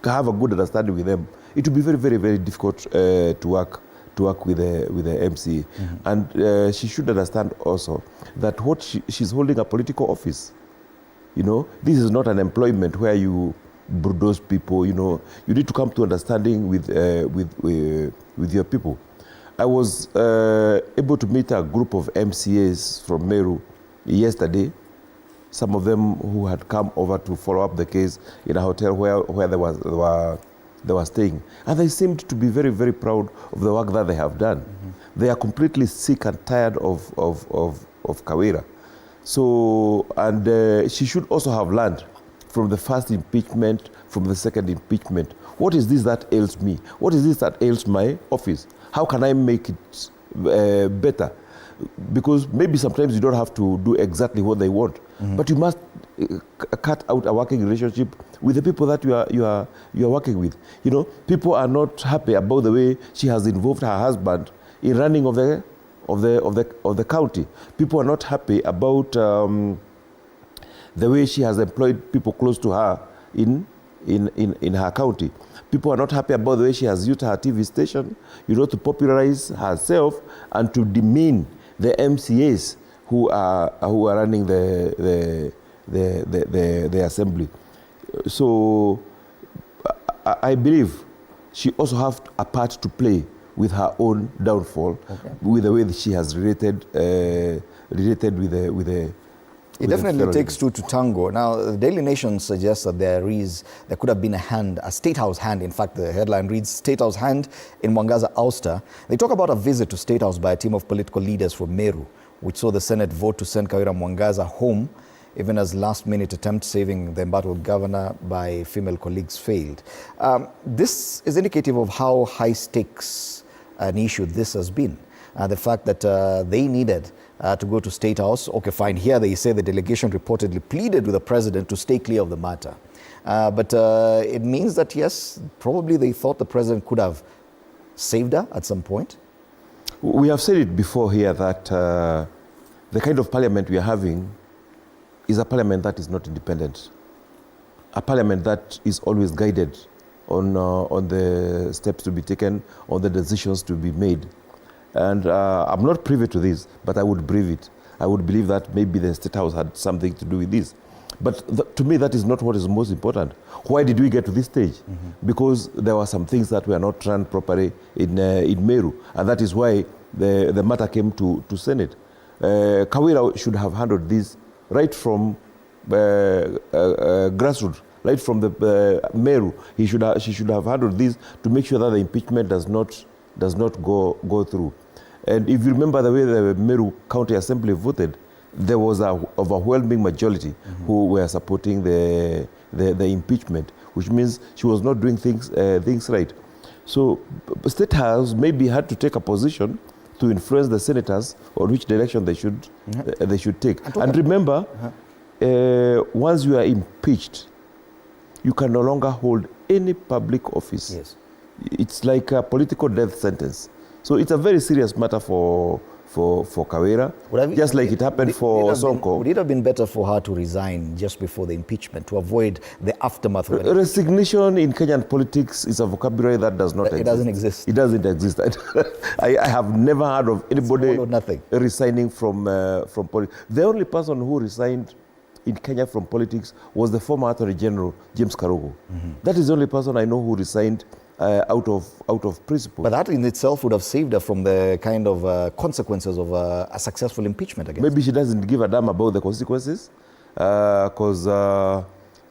have a good understanding with them, it will be very, very, very difficult to work with the MCA. And she should understand also that she's holding a political office. You know, this is not an employment where you bulldoze people. You know, you need to come to understanding with your people. I was able to meet a group of MCAs from Meru yesterday. Some of them who had come over to follow up the case in a hotel where they were staying. And they seemed to be very, very proud of the work that they have done. They are completely sick and tired of Kawira. So, and she should also have learned from the first impeachment, from the second impeachment. What is this that ails me? What is this that ails my office? How can I make it better? Because maybe sometimes you don't have to do exactly what they want, but you must cut out a working relationship with the people that you are working with. You know, people are not happy about the way she has involved her husband in running of the county. People are not happy about the way she has employed people close to her in her county. People are not happy about the way she has used her TV station, you know, to popularize herself and to demean the MCAs who are running the assembly. So I believe she also has a part to play with her own downfall, with the way that she has related with the. It definitely takes two to tango. Now, the Daily Nation suggests that there could have been a State House hand. In fact, the headline reads, State House hand in Mwangaza'S ouster. They talk about a visit to State House by a team of political leaders from Meru, which saw the Senate vote to send Kawira Mwangaza home, even as last-minute attempt saving the embattled governor by female colleagues failed. This is indicative of how high-stakes an issue this has been. The fact that they needed to go to State House. Okay, fine. Here they say the delegation reportedly pleaded with the president to stay clear of the matter. But it means that, yes, probably they thought the president could have saved her at some point. We have said it before here that the kind of parliament we are having is a parliament that is not independent. A parliament that is always guided on the steps to be taken, on the decisions to be made. And I'm not privy to this, but I would believe it. I would believe that maybe the State House had something to do with this. But to me, that is not what is most important. Why did we get to this stage? Because there were some things that were not run properly in Meru, and that is why the matter came to Senate. Kawira should have handled this right from grassroots, right from the Meru. She should have handled this to make sure that the impeachment does not go through. And if you remember the way the Meru County Assembly voted, there was an overwhelming majority who were supporting the impeachment, which means she was not doing things right. So State House maybe had to take a position to influence the senators on which direction they should take. And remember, once you are impeached, you can no longer hold any public office. Yes. It's like a political death sentence. So it's a very serious matter for Kawira, just like it happened for Sonko. Would it have been better for her to resign just before the impeachment to avoid the aftermath? Resignation in Kenyan politics is a vocabulary that does not exist. It doesn't exist. It doesn't exist. I have never heard of anybody resigning from politics. The only person who resigned in Kenya from politics was the former Attorney General, James Karugu. That is the only person I know who resigned out of principle. But that in itself would have saved her from the kind of consequences of a successful impeachment against Maybe she doesn't give a damn about the consequences, because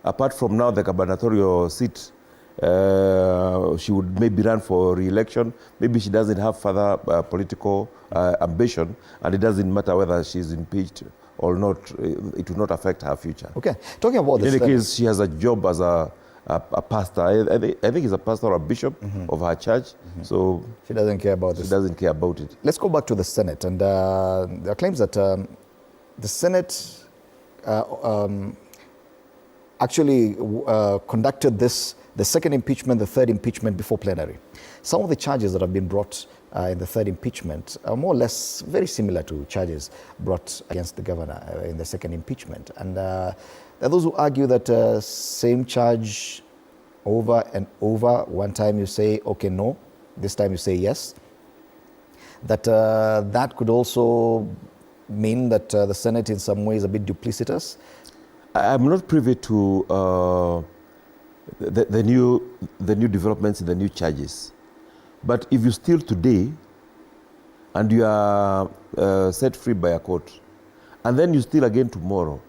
apart from now the gubernatorial seat, she would maybe run for re-election. Maybe she doesn't have further political ambition, and it doesn't matter whether she's impeached or not. It will not affect her future. Okay, talking about this. In any case, she has a job as a pastor. I think he's a pastor or a bishop of her church. So she doesn't care about this. She doesn't care about it. Let's go back to the Senate. And there are claims that the Senate actually conducted the second impeachment, the third impeachment before plenary. Some of the charges that have been brought in the third impeachment are more or less very similar to charges brought against the governor in the second impeachment. And there are those who argue that same charge over and over. One time you say, okay, no. This time you say yes. That that could also mean that the Senate in some ways is a bit duplicitous. I'm not privy to the new developments in the new charges. But if you steal today and you are set free by a court, and then you steal again tomorrow,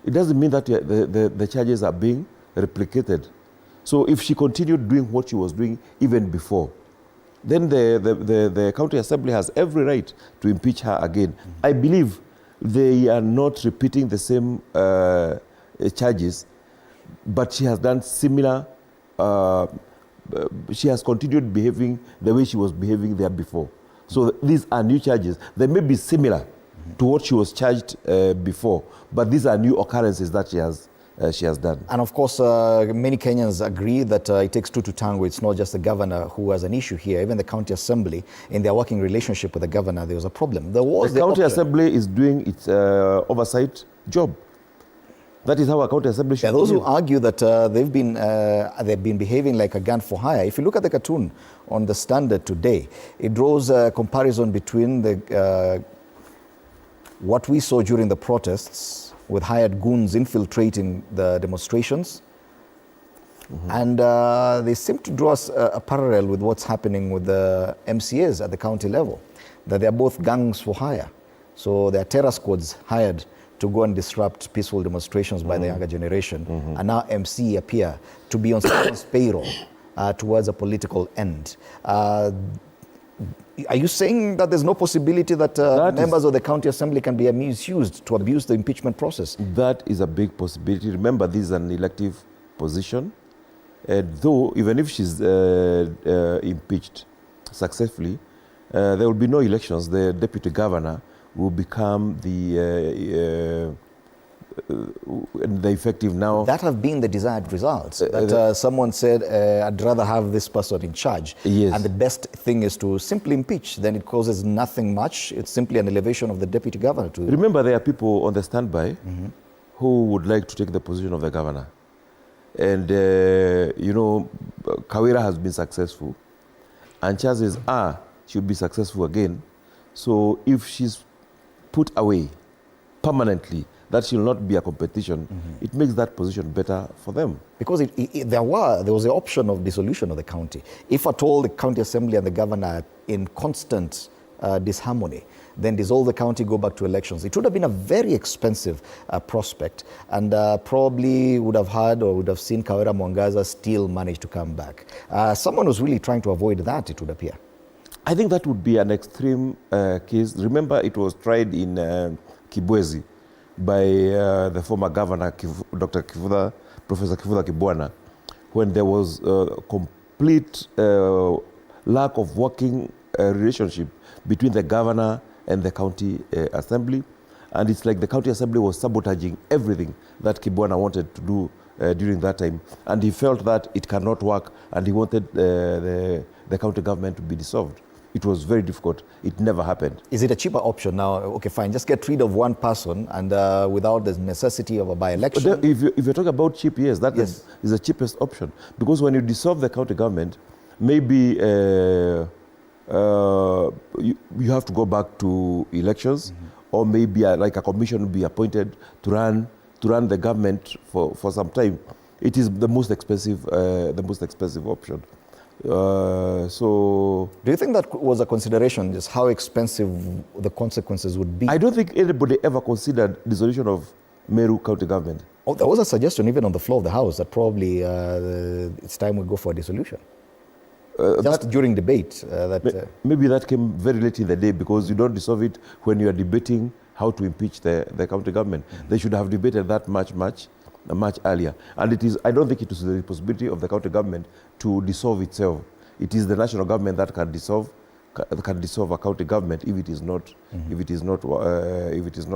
it doesn't mean that the charges are being replicated. So if she continued doing what she was doing even before, then the county assembly has every right to impeach her again. I believe they are not repeating the same charges, but she has done similar, she has continued behaving the way she was behaving there before. So these are new charges. They may be similar, to what she was charged before. But these are new occurrences that she has done. And of course, many Kenyans agree that it takes two to tango. It's not just the governor who has an issue here. Even the county assembly, in their working relationship with the governor, there was a problem. The county assembly is doing its oversight job. That is how a county assembly should. Those who argue that they've been behaving like a gun for hire. If you look at the cartoon on the Standard today, it draws a comparison between the what we saw during the protests with hired goons infiltrating the demonstrations. And they seem to draw us a parallel with what's happening with the MCAs at the county level, that they're both gangs for hire. So they're terror squads hired to go and disrupt peaceful demonstrations by the younger generation. And now MC appear to be on someone's payroll towards a political end. Are you saying that there's no possibility that members of the county assembly can be misused to abuse the impeachment process? That is a big possibility. Remember, this is an elective position. Though, even if she's impeached successfully, there will be no elections. The deputy governor will become the effective now. That have been the desired results. Someone said, I'd rather have this person in charge. Yes. And the best thing is to simply impeach. Then it causes nothing much. It's simply an elevation of the deputy governor. Remember, there are people on the standby who would like to take the position of the governor. And, you know, Kawira has been successful. And chances are she'll be successful again. So if she's put away permanently, that she'll not be a competition, it makes that position better for them. Because there was the option of dissolution of the county. If at all the county assembly and the governor are in constant disharmony, then dissolve the county, go back to elections. It would have been a very expensive prospect, and probably would have had or would have seen Kawira Mwangaza still manage to come back. Someone was really trying to avoid that, it would appear. I think that would be an extreme case. Remember, it was tried in Kibwezi by the former governor, Dr. Kivuda, Professor Kivuda Kibwana, when there was complete lack of working relationship between the governor and the county assembly. And it's like the county assembly was sabotaging everything that Kibwana wanted to do during that time. And he felt that it cannot work, and he wanted the county government to be dissolved. It was very difficult. It never happened. Is it a cheaper option now? Okay, fine, just get rid of one person and without the necessity of a by-election? If you're talking about cheap, yes, that is the cheapest option. Because when you dissolve the county government, maybe you have to go back to elections, or maybe like a commission will be appointed to run the government for some time. It is the most expensive option. So, do you think that was a consideration, just how expensive the consequences would be? I don't think anybody ever considered dissolution of Meru county government. Oh, there was a suggestion even on the floor of the House that probably it's time we go for a dissolution. Just during debate. Maybe that came very late in the day, because you don't dissolve it when you are debating how to impeach the county government. They should have debated that much earlier. And I don't think it is the responsibility of the county government to dissolve itself. It is the national government that can dissolve a county government if it is not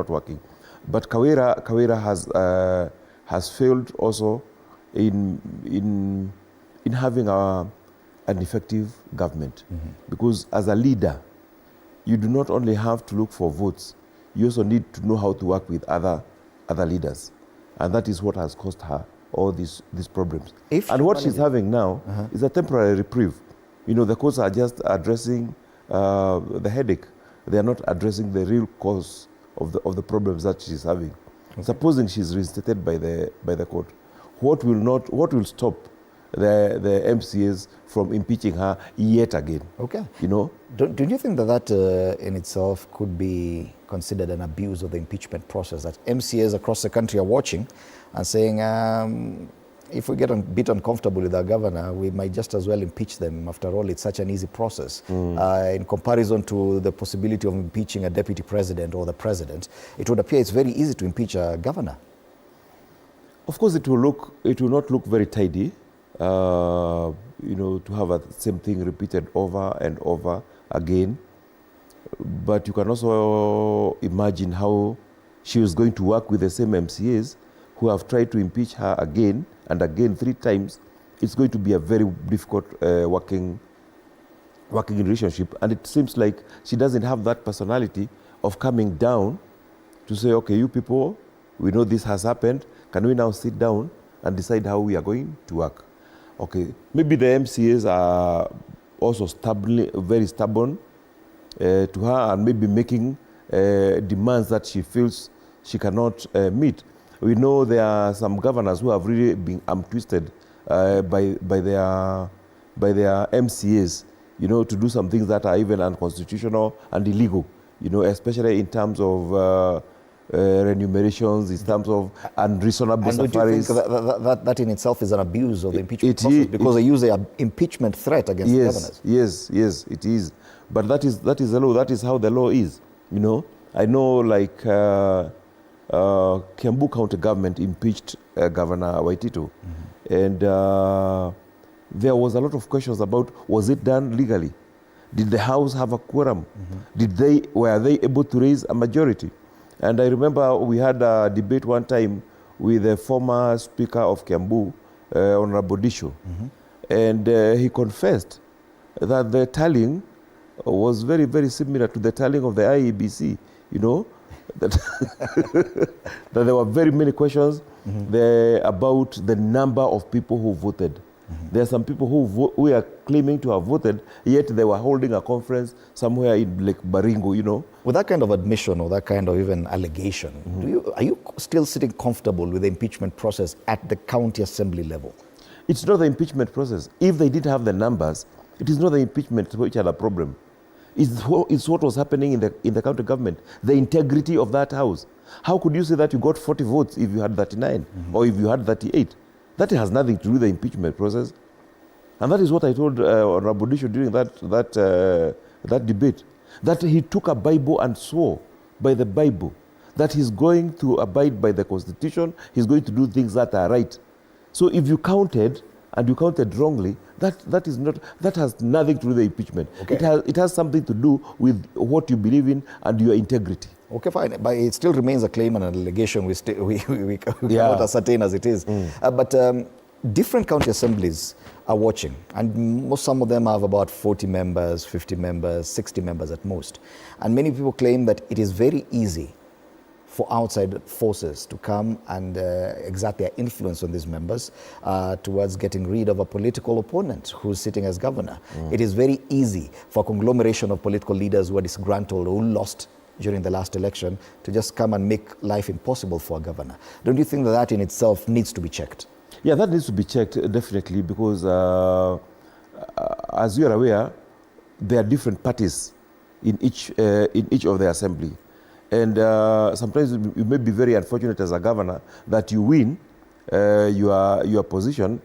working. But Kawira has failed also in having an effective government, because as a leader, you do not only have to look for votes, you also need to know how to work with other leaders. And that is what has caused her all these problems. And what she's having now is a temporary reprieve. You know, the courts are just addressing the headache. They are not addressing the real cause of the problems that she's having. Supposing she's reinstated by the court, what will stop the MCAs from impeaching her yet again? Okay. You know? Do you think that in itself could be considered an abuse of the impeachment process, that MCAs across the country are watching and saying, if we get a bit uncomfortable with our governor, we might just as well impeach them. After all, it's such an easy process. In comparison to the possibility of impeaching a deputy president or the president, it would appear it's very easy to impeach a governor. Of course, it will not look very tidy. You know, to have the same thing repeated over and over again. But you can also imagine how she was going to work with the same MCAs who have tried to impeach her again and again 3 times. It's going to be a very difficult working relationship. And it seems like she doesn't have that personality of coming down to say, okay, you people, we know this has happened. Can we now sit down and decide how we are going to work? Okay, maybe the MCAs are also very stubborn to her and maybe making demands that she feels she cannot meet. We know there are some governors who have really been twisted by their MCAs, you know, to do some things that are even unconstitutional and illegal, you know, especially in terms of remunerations, in terms of unreasonable safaris. And do you think that in itself is an abuse of the impeachment process? Because they use an impeachment threat against governors. Yes, it is. But that is the law. That is how the law is, you know. I know, like, Kiambu County government impeached Governor Waitito. And there was a lot of questions about, was it done legally? Did the House have a quorum? Were they able to raise a majority? And I remember we had a debate one time with the former Speaker of Kiambu, Honorable Disho. And he confessed that the tallying was very, very similar to the tallying of the IEBC, you know, that, that there were very many questions about the number of people who voted. There are some people who are claiming to have voted, yet they were holding a conference somewhere in Lake Baringo, you know. With that kind of admission or that kind of even allegation, are you still sitting comfortable with the impeachment process at the county assembly level? It's not the impeachment process. If they did have the numbers, it is not the impeachment which had a problem. It's what was happening in the county government, the integrity of that house. How could you say that you got 40 votes if you had 39 or if you had 38? That has nothing to do with the impeachment process. And that is what I told Honorable Disho during that debate, that he took a Bible and swore by the Bible that he's going to abide by the Constitution, he's going to do things that are right. So if you counted and you counted wrongly, that has nothing to do with the impeachment. Okay. It has something to do with what you believe in and your integrity. Okay, fine, but it still remains a claim and an allegation we cannot ascertain as it is. But different county assemblies are watching, and some of them have about 40 members, 50 members, 60 members at most. And many people claim that it is very easy for outside forces to come and exert their influence on these members towards getting rid of a political opponent who's sitting as governor. It is very easy for a conglomeration of political leaders who are disgruntled or who lost during the last election to just come and make life impossible for a governor. Don't you think that in itself needs to be checked? Yeah, that needs to be checked, definitely, because as you are aware, there are different parties in each of the assembly. And sometimes you may be very unfortunate as a governor that you win your position,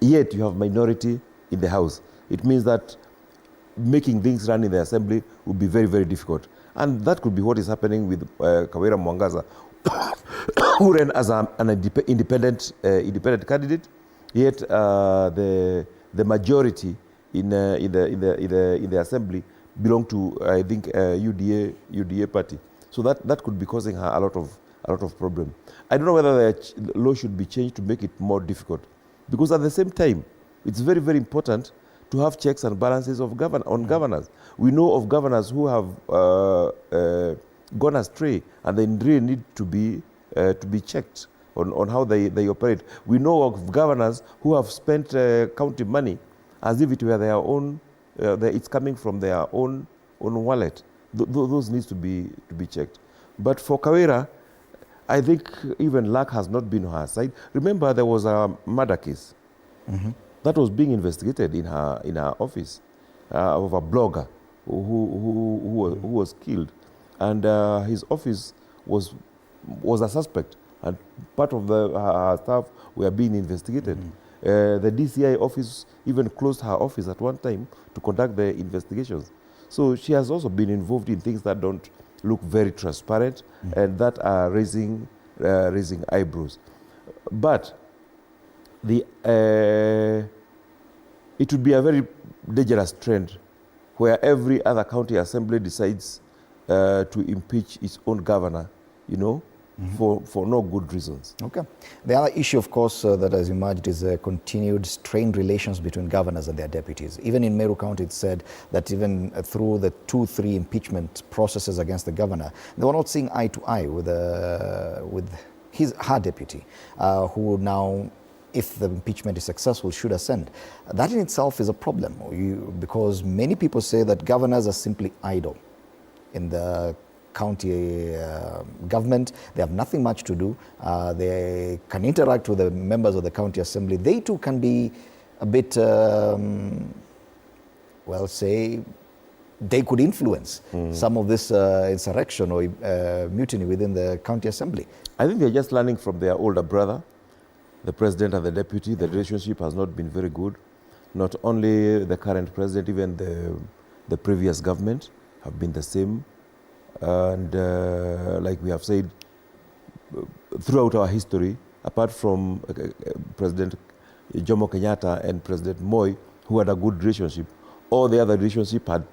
yet you have minority in the House. It means that making things run in the assembly would be very, very difficult. And that could be what is happening with Kawira Mwangaza'S, who ran as an independent candidate, yet the majority in the assembly belong to, I think, UDA party. So that could be causing her a lot of problem. I don't know whether the law should be changed to make it more difficult, because at the same time, it's very, very important to have checks and balances on governors. We know of governors who have gone astray, and they really need to be checked on how they operate. We know of governors who have spent county money as if it were their own. It's coming from their own wallet. Those needs to be checked. But for Kawira, I think even luck has not been on her side. Remember, there was a murder case that was being investigated in her office of a blogger who was killed, and his office was a suspect, and part of her staff were being investigated. The DCI office even closed her office at one time to conduct the investigations. So she has also been involved in things that don't look very transparent and that are raising eyebrows. But it would be a very dangerous trend where every other county assembly decides to impeach its own governor, you know, for no good reasons. Okay. The other issue, of course, that has emerged is continued strained relations between governors and their deputies. Even in Meru County, it said that even through the 2-3 impeachment processes against the governor, they were not seeing eye to eye with her deputy, who now, if the impeachment is successful, should ascend. That in itself is a problem, because many people say that governors are simply idle in the county government. They have nothing much to do. They can interact with the members of the county assembly. They too can be a bit, well, say, they could influence some of this insurrection or mutiny within the county assembly. I think they're just learning from their older brother, the president and the deputy. The relationship has not been very good. Not only the current president, even the previous government have been the same. And like we have said, throughout our history, apart from President Jomo Kenyatta and President Moi, who had a good relationship, all the other relationship had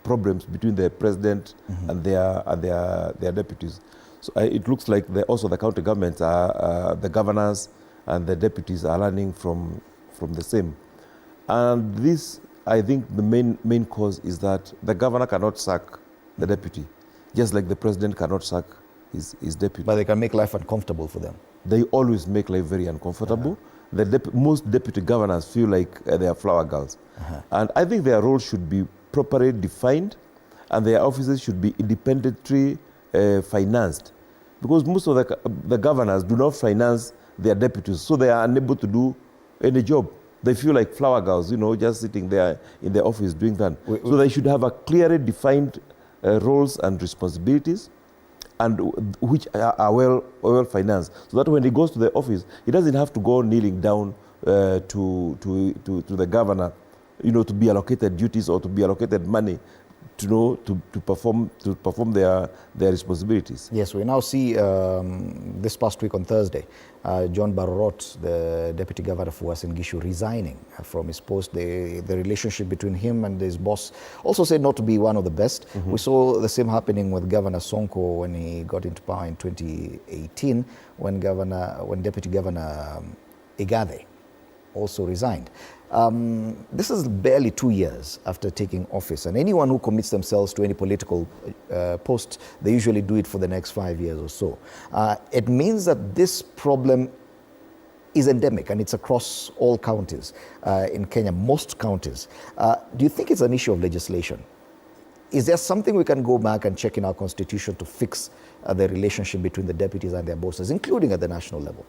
problems between the president and their deputies. So it looks like also the county governments are, the governors and the deputies are learning from the same. And this, I think the main cause is that the governor cannot sack the deputy, just like the president cannot sack his deputy. But they can make life uncomfortable for them. They always make life very uncomfortable. Most deputy governors feel like they are flower girls. And I think their role should be properly defined, and their offices should be independently financed. Because most of the governors do not finance their deputies, so they are unable to do any job. They feel like flower girls, you know, just sitting there in their office doing that. So they should have a clearly defined roles and responsibilities, and which are well financed, so that when he goes to the office, he doesn't have to go kneeling down to the governor, you know, to be allocated duties or to be allocated money, to perform their responsibilities. Yes, we now see this past week on Thursday, John Barorot, the deputy governor of Uasin Gishu, resigning from his post. The relationship between him and his boss also said not to be one of the best. We saw the same happening with Governor Sonko when he got into power in 2018, when Deputy Governor Igade also resigned. This is barely 2 years after taking office, and anyone who commits themselves to any political post, they usually do it for the next 5 years or so. It means that this problem is endemic, and it's across all counties in Kenya, most counties. Do you think it's an issue of legislation? Is there something we can go back and check in our constitution to fix the relationship between the deputies and their bosses, including at the national level?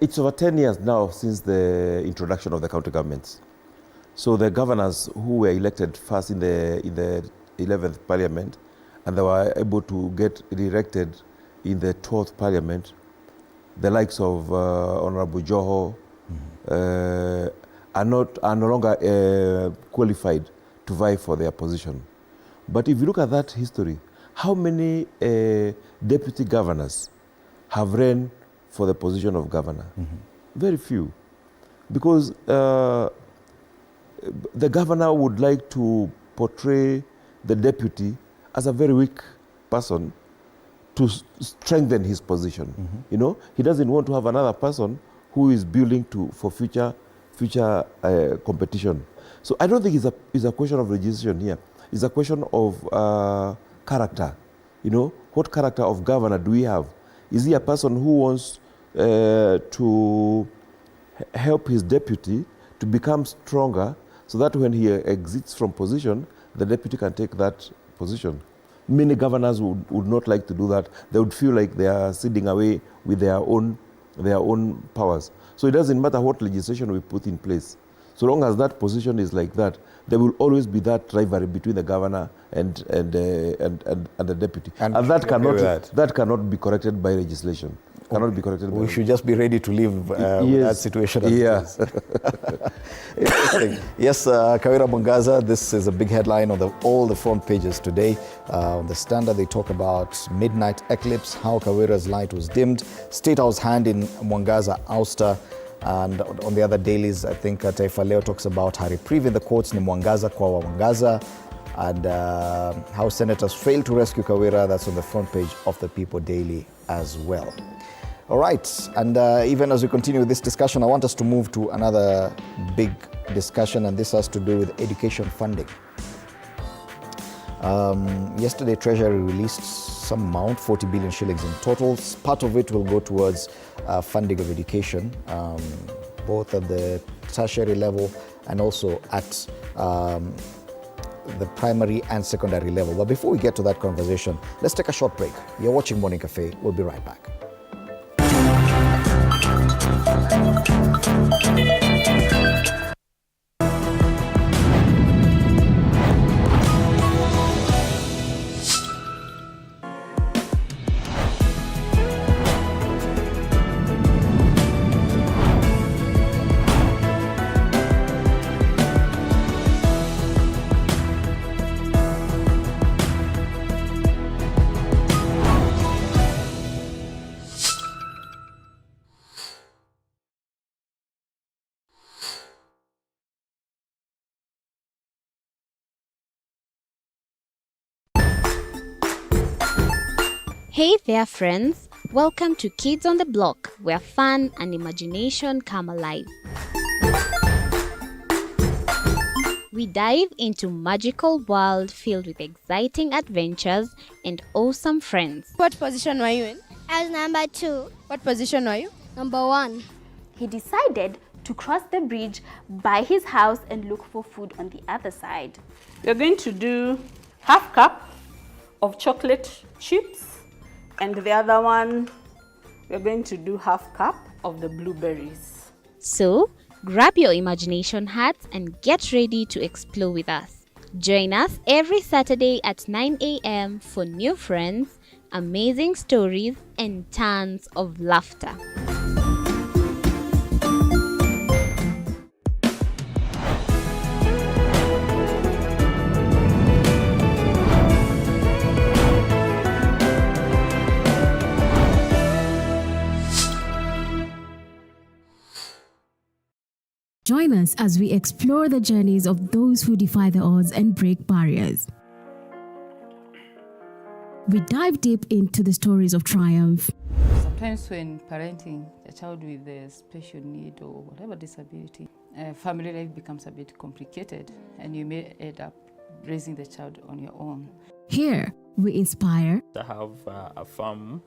It's over 10 years now since the introduction of the county governments. So the governors who were elected first in the 11th parliament, and they were able to get re-elected in the 12th parliament, the likes of Honorable Joho are no longer qualified to vie for their position. But if you look at that history, how many deputy governors have ran for the position of governor? Very few. Because the governor would like to portray the deputy as a very weak person to strengthen his position. You know, he doesn't want to have another person who is building for future competition. So I don't think it's a question of legislation here. It's a question of character. You know, what character of governor do we have? Is he a person who wants to help his deputy to become stronger, so that when he exits from position, the deputy can take that position? Many governors would not like to do that. They would feel like they are sitting away with their own powers. So it doesn't matter what legislation we put in place. So long as that position is like that, there will always be that rivalry between the governor and the deputy. And that cannot be corrected by legislation. Cannot be corrected. We should just be ready to live with that situation as it is. Interesting. Yes, Kawira Mwangaza, this is a big headline on all the front pages today. On the Standard, they talk about midnight eclipse, how Kawira's light was dimmed, State House hand in Mwangaza ouster, And on the other dailies, I think Taifa Leo talks about her reprieve in the courts, ni Mwangaza kwa Mwangaza, and how senators failed to rescue Kawira. That's on the front page of the People Daily as well. All right, and even as we continue with this discussion, I want us to move to another big discussion, and this has to do with education funding. Yesterday, Treasury released some amount, 40 billion shillings in total. Part of it will go towards funding of education, both at the tertiary level and also at the primary and secondary level. But before we get to that conversation, let's take a short break. You're watching Morning Cafe. We'll be right back. Hey there friends, welcome to Kids on the Block, where fun and imagination come alive. We dive into magical world filled with exciting adventures and awesome friends. What position were you in? I was number 2. What position were you? Number 1. He decided to cross the bridge by his house and look for food on the other side. We're going to do half cup of chocolate chips, and the other one, we're going to do half cup of the blueberries. So, grab your imagination hats and get ready to explore with us. Join us every Saturday at 9 a.m. for new friends, amazing stories, and tons of laughter. Join us as we explore the journeys of those who defy the odds and break barriers. We dive deep into the stories of triumph. Sometimes when parenting a child with a special need or whatever disability, family life becomes a bit complicated and you may end up raising the child on your own. Here, we inspire. I have a farm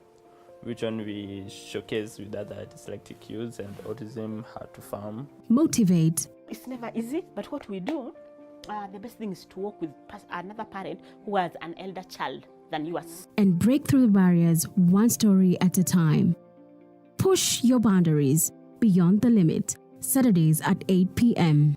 which one we showcase with other dyslexic kids and autism, how to farm. Motivate. It's never easy, but what we do, the best thing is to work with another parent who has an elder child than yours. And break through the barriers one story at a time. Push your boundaries beyond the limit. Saturdays at 8 p.m.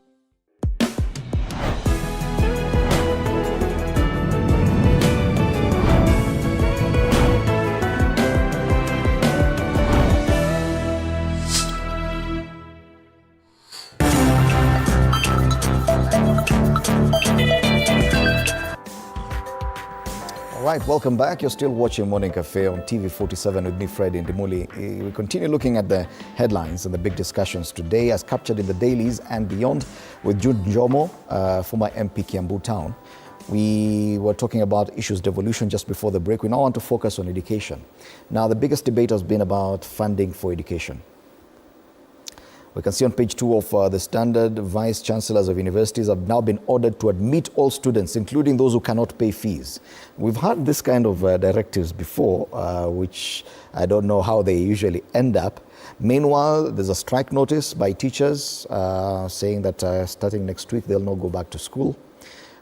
All right, welcome back. You're still watching Morning Cafe on TV47 with me, Fred Ndimuli. We continue looking at the headlines and the big discussions today as captured in the dailies and beyond with Jude Njomo, former MP Kiambu Town. We were talking about issues devolution just before the break. We now want to focus on education. Now, the biggest debate has been about funding for education. We can see on page 2 of the Standard, vice chancellors of universities have now been ordered to admit all students, including those who cannot pay fees. We've had this kind of directives before, which I don't know how they usually end up. Meanwhile, there's a strike notice by teachers saying that starting next week, they'll not go back to school.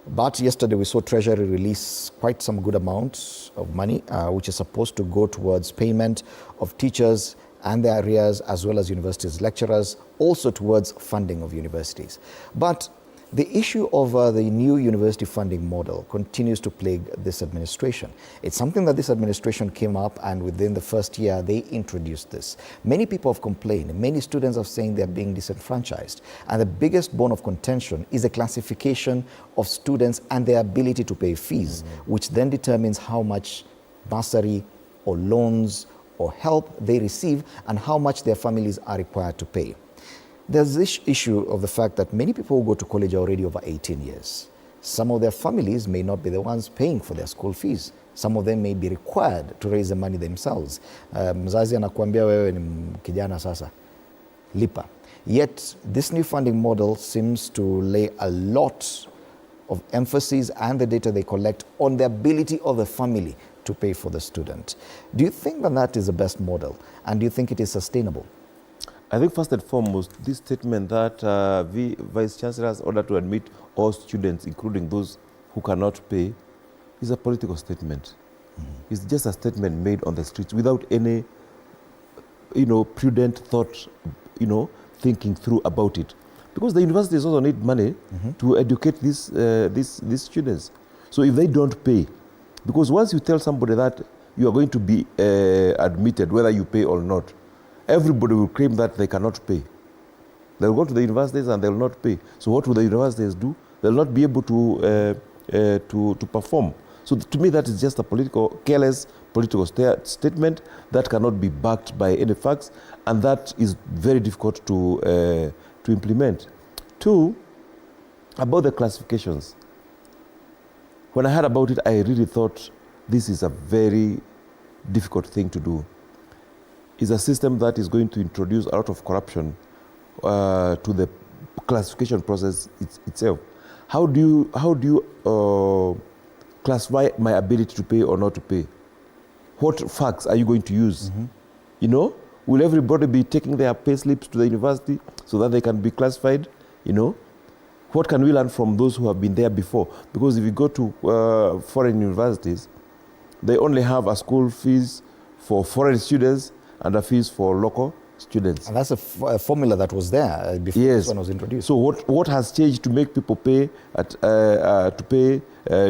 But yesterday we saw Treasury release quite some good amounts of money, which is supposed to go towards payment of teachers and their arrears, as well as universities lecturers, also towards funding of universities. But the issue of the new university funding model continues to plague this administration. It's something that this administration came up, and within the first year they introduced this. Many people have complained, many students are saying they're being disenfranchised, and the biggest bone of contention is the classification of students and their ability to pay fees, which then determines how much bursary or loans or help they receive and how much their families are required to pay. There's this issue of the fact that many people who go to college are already over 18 years. Some of their families may not be the ones paying for their school fees. Some of them may be required to raise the money themselves. Mzazi anakuambia wewe ni kijana sasa, lipa. Yet this new funding model seems to lay a lot of emphasis and the data they collect on the ability of the family to pay for the student. Do you think that that is the best model? And do you think it is sustainable? I think first and foremost, this statement that the Vice Chancellor has ordered to admit all students, including those who cannot pay, is a political statement. It's just a statement made on the streets without any, prudent thought, thinking through about it. Because the universities also need money to educate these students. So if they don't pay, because once you tell somebody that you are going to be admitted, whether you pay or not, everybody will claim that they cannot pay. They'll go to the universities and they'll not pay. So what will the universities do? They'll not be able to perform. So to me, that is just a careless political statement that cannot be backed by any facts, and that is very difficult to implement. Two, about the classifications. When I heard about it, I really thought this is a very difficult thing to do. It's a system that is going to introduce a lot of corruption to the classification process itself. How do you classify my ability to pay or not to pay? What facts are you going to use? Will everybody be taking their pay slips to the university so that they can be classified? What can we learn from those who have been there before? Because if you go to foreign universities, they only have a school fees for foreign students and a fees for local students. And that's a formula that was there before this one was introduced. So what has changed to make people pay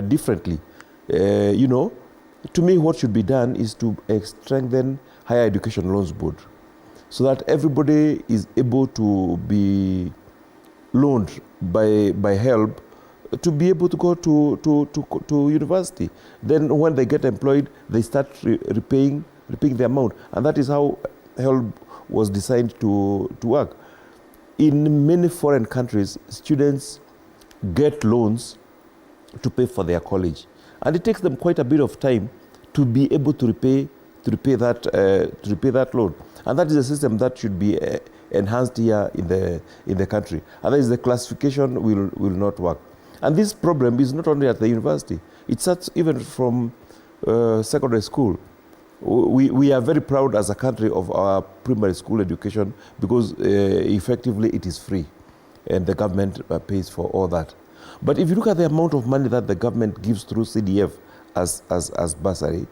differently? To me, what should be done is to strengthen Higher Education Loans Board, so that everybody is able to be loaned by help to be able to go to university. Then when they get employed, they start repaying the amount. And that is how help was designed to work. In many foreign countries, students get loans to pay for their college. And it takes them quite a bit of time to be able to repay that loan. And that is a system that should be enhanced here in the country. Otherwise, the classification will not work. And this problem is not only at the university. It starts even from secondary school. We are very proud as a country of our primary school education because effectively it is free and the government pays for all that. But if you look at the amount of money that the government gives through CDF as bursary,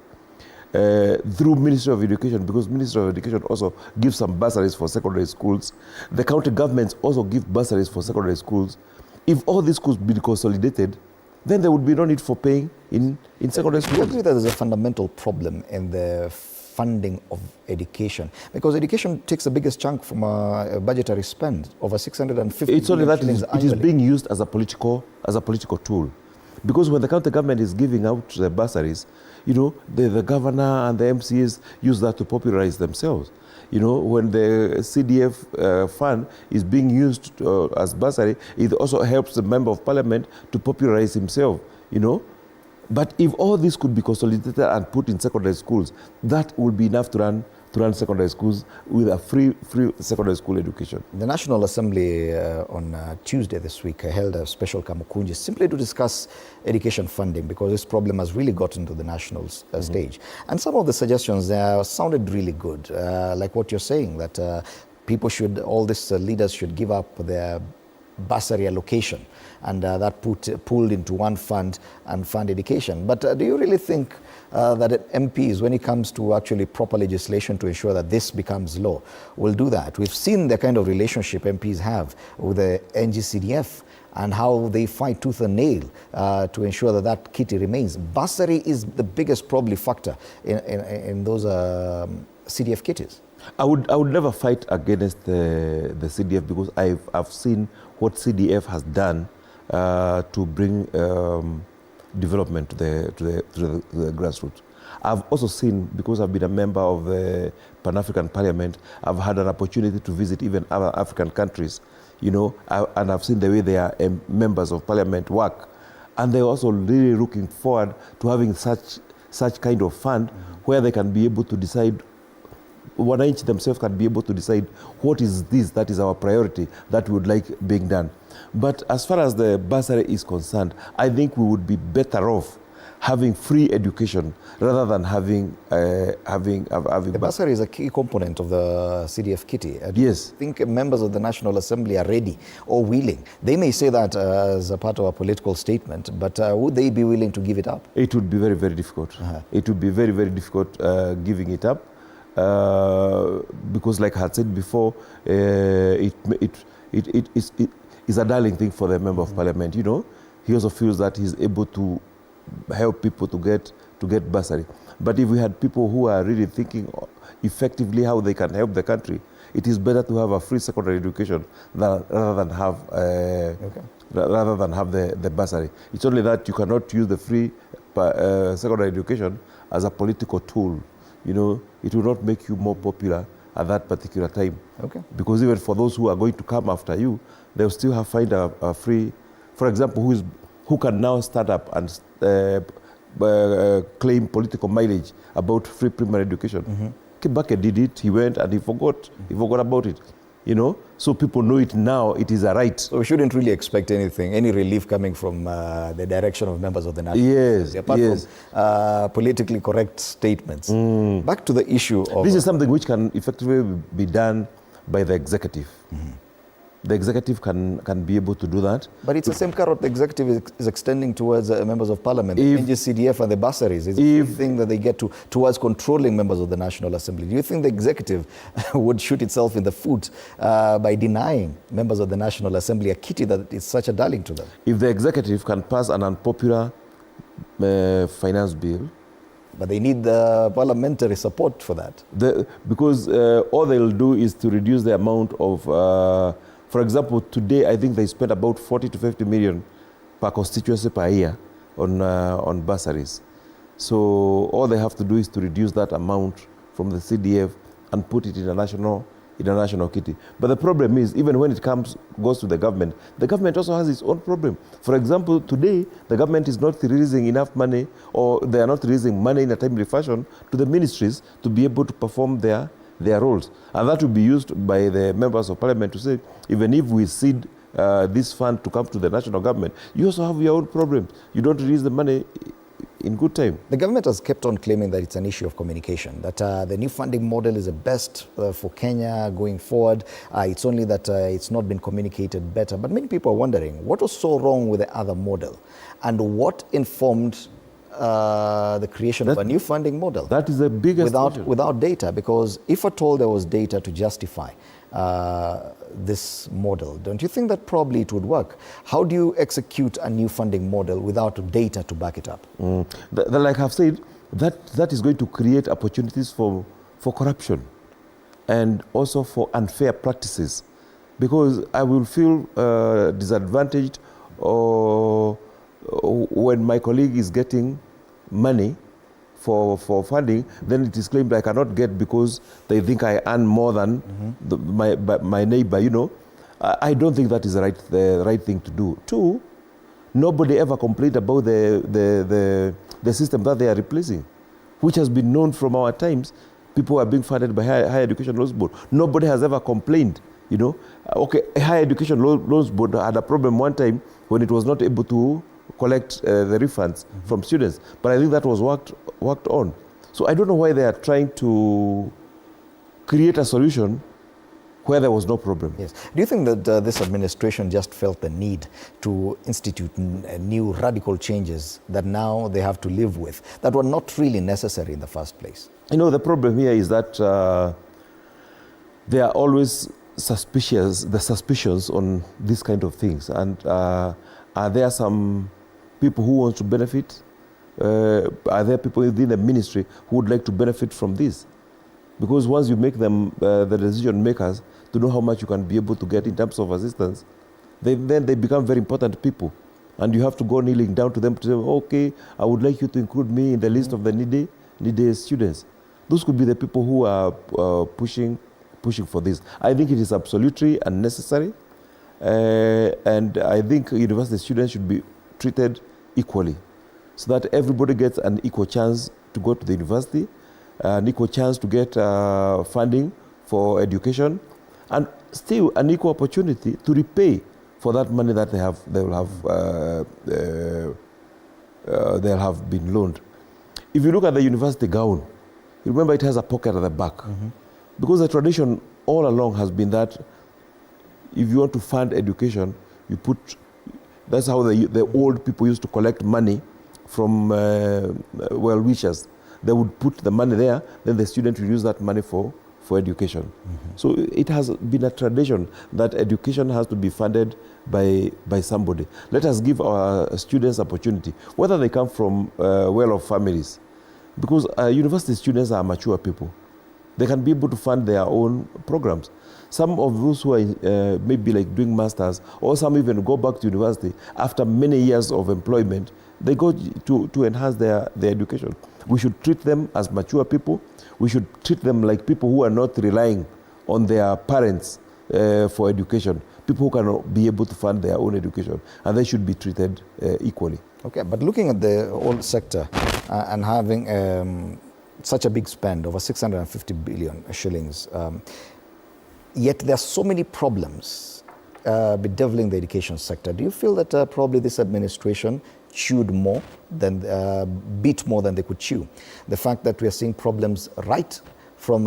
through Ministry of Education, because Ministry of Education also gives some bursaries for secondary schools, the county governments also give bursaries for secondary schools. If all these could be consolidated, then there would be no need for paying in secondary schools. Do you agree that there's a fundamental problem in the funding of education? Because education takes the biggest chunk from a budgetary spend, over 650 It's only that it is being used as a political tool. Because when the county government is giving out the bursaries, the governor and the MCAs use that to popularize themselves. When the CDF fund is being used as bursary, it also helps the member of parliament to popularize himself, But if all this could be consolidated and put in secondary schools, that would be enough to run secondary schools with a free secondary school education. The National Assembly on Tuesday this week held a special kamukunji simply to discuss education funding, because this problem has really gotten to the national stage. And some of the suggestions there sounded really good, like what you're saying, that all these leaders should give up their bursary allocation and that pooled into one fund and fund education. But do you really think that MPs, when it comes to actually proper legislation to ensure that this becomes law, will do that? We've seen the kind of relationship MPs have with the NGCDF and how they fight tooth and nail to ensure that kitty remains. Bursary is the biggest probably factor in those CDF kitties. I would never fight against the CDF, because I've seen what CDF has done to bring development to the grassroots. I've also seen, because I've been a member of the Pan-African Parliament, I've had an opportunity to visit even other African countries, and I've seen the way their members of parliament work. And they're also really looking forward to having such kind of fund where they can be able to decide, wananchi themselves can be able to decide what is this that is our priority that we would like being done. But as far as the bursary is concerned, I think we would be better off having free education rather than having the bursary is a key component of the CDF kitty. Yes. I think members of the National Assembly are ready or willing. They may say that as a part of a political statement, but would they be willing to give it up? It would be very, very difficult. It would be very, very difficult giving it up because, like I had said before, it is a darling thing for the member of parliament. He also feels that he's able to help people to get bursary. But if we had people who are really thinking effectively how they can help the country, it is better to have a free secondary education rather than have the bursary. It's only that you cannot use the free secondary education as a political tool. It will not make you more popular at that particular time. Okay. Because even for those who are going to come after you, they'll still have find a free, for example, who can now stand up and claim political mileage about free primary education. Kibaki did it, he went and he forgot about it. So people know it now, it is a right. So we shouldn't really expect any relief coming from the direction of members of the National Assembly, apart from politically correct statements. Back to the issue of... This is something which can effectively be done by the executive. The executive can be able to do that. But it's the same carrot the executive is extending towards members of parliament. The CDF and the bursaries is the same thing that they get towards controlling members of the National Assembly. Do you think the executive would shoot itself in the foot by denying members of the National Assembly a kitty that is such a darling to them? If the executive can pass an unpopular finance bill, but they need the parliamentary support for that. Because all they'll do is to reduce the amount of... for example, today I think they spend about 40 to 50 million per constituency per year on bursaries. So all they have to do is to reduce that amount from the CDF and put it in a national kitty. But the problem is, even when it goes to the government also has its own problem. For example, today the government is not releasing enough money, or they are not releasing money in a timely fashion to the ministries to be able to perform their roles. And that will be used by the members of parliament to say, even if we cede this fund to come to the national government, you also have your own problems. You don't release the money in good time. The government has kept on claiming that it's an issue of communication, that the new funding model is the best for Kenya going forward. It's only that it's not been communicated better. But many people are wondering, what was so wrong with the other model? And what informed the creation of a new funding model? That is the biggest without data, because if at all there was data to justify this model, don't you think that probably it would work? How do you execute a new funding model without data to back it up? Like I've said, that is going to create opportunities for corruption and also for unfair practices, because I will feel disadvantaged when my colleague is getting money for funding, then it is claimed I cannot get because they think I earn more than my neighbor. I don't think that is the right thing to do. Two, nobody ever complained about the system that they are replacing, which has been known from our times. People are being funded by Higher Education Loans Board. Nobody has ever complained. Okay, Higher Education Loans Board had a problem one time when it was not able to collect the refunds from students, but I think that was worked on. So I don't know why they are trying to create a solution where there was no problem. Yes. Do you think that this administration just felt the need to institute new radical changes that now they have to live with, that were not really necessary in the first place? The problem here is that there are always suspicions on these kind of things, and are there some people who want to benefit? Are there people within the ministry who would like to benefit from this? Because once you make them the decision makers to know how much you can be able to get in terms of assistance, then they become very important people. And you have to go kneeling down to them to say, okay, I would like you to include me in the list of the needy. students. Those could be the people who are pushing for this. I think it is absolutely unnecessary, and I think university students should be treated equally, so that everybody gets an equal chance to go to the university, an equal chance to get funding for education, and still an equal opportunity to repay for that money that they'll have been loaned. If you look at the university gown, remember it has a pocket at the back. Because the tradition all along has been that if you want to fund education, you put, that's how the old people used to collect money from well-wishers. They would put the money there, then the student will use that money for education. So it has been a tradition that education has to be funded by somebody. Let us give our students opportunity, whether they come from well-off families, because university students are mature people. They can be able to fund their own programs. Some of those who are maybe like doing masters, or some even go back to university after many years of employment, they go to enhance their education. We should treat them as mature people. We should treat them like people who are not relying on their parents for education, people who cannot be able to fund their own education, and they should be treated equally. Okay, but looking at the whole sector and having such a big spend, over 650 billion shillings, yet there are so many problems bedeviling the education sector. Do you feel that probably this administration chewed more than, bit more than they could chew? The fact that we are seeing problems right from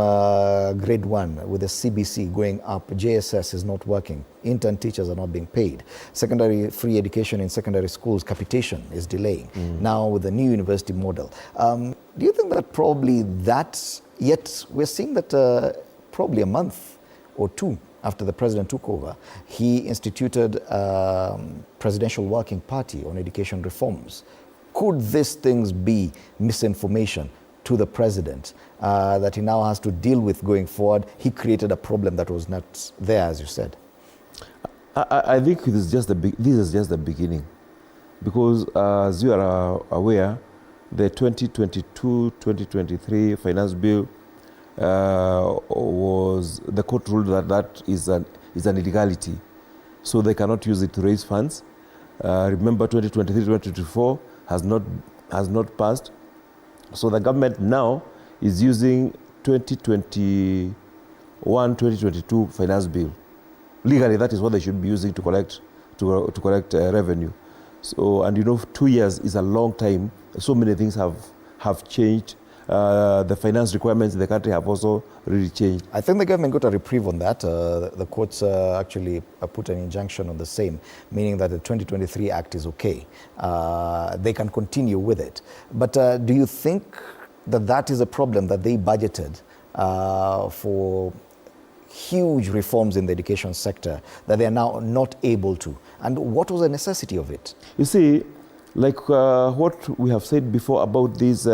grade 1 with the CBC going up, JSS is not working, intern teachers are not being paid, secondary free education in secondary schools, capitation is delaying, now with the new university model. Do you think that probably that, yet we're seeing that probably a month or two after the president took over, he instituted a presidential working party on education reforms. Could these things be misinformation to the president that he now has to deal with going forward? He created a problem that was not there, as you said. I think this is just the beginning, because as you are aware, the 2022-2023 finance bill was, the court ruled that is an illegality, so they cannot use it to raise funds. Remember, 2023-2024 has not passed, so the government now is using 2021-2022 finance bill. Legally, that is what they should be using to collect revenue. So, and 2 years is a long time. So many things have changed. The finance requirements in the country have also really changed. I think the government got a reprieve on that. The courts actually put an injunction on the same, meaning that the 2023 Act is okay. They can continue with it. But do you think that is a problem, that they budgeted for huge reforms in the education sector that they are now not able to? And what was the necessity of it? You see, like what we have said before about this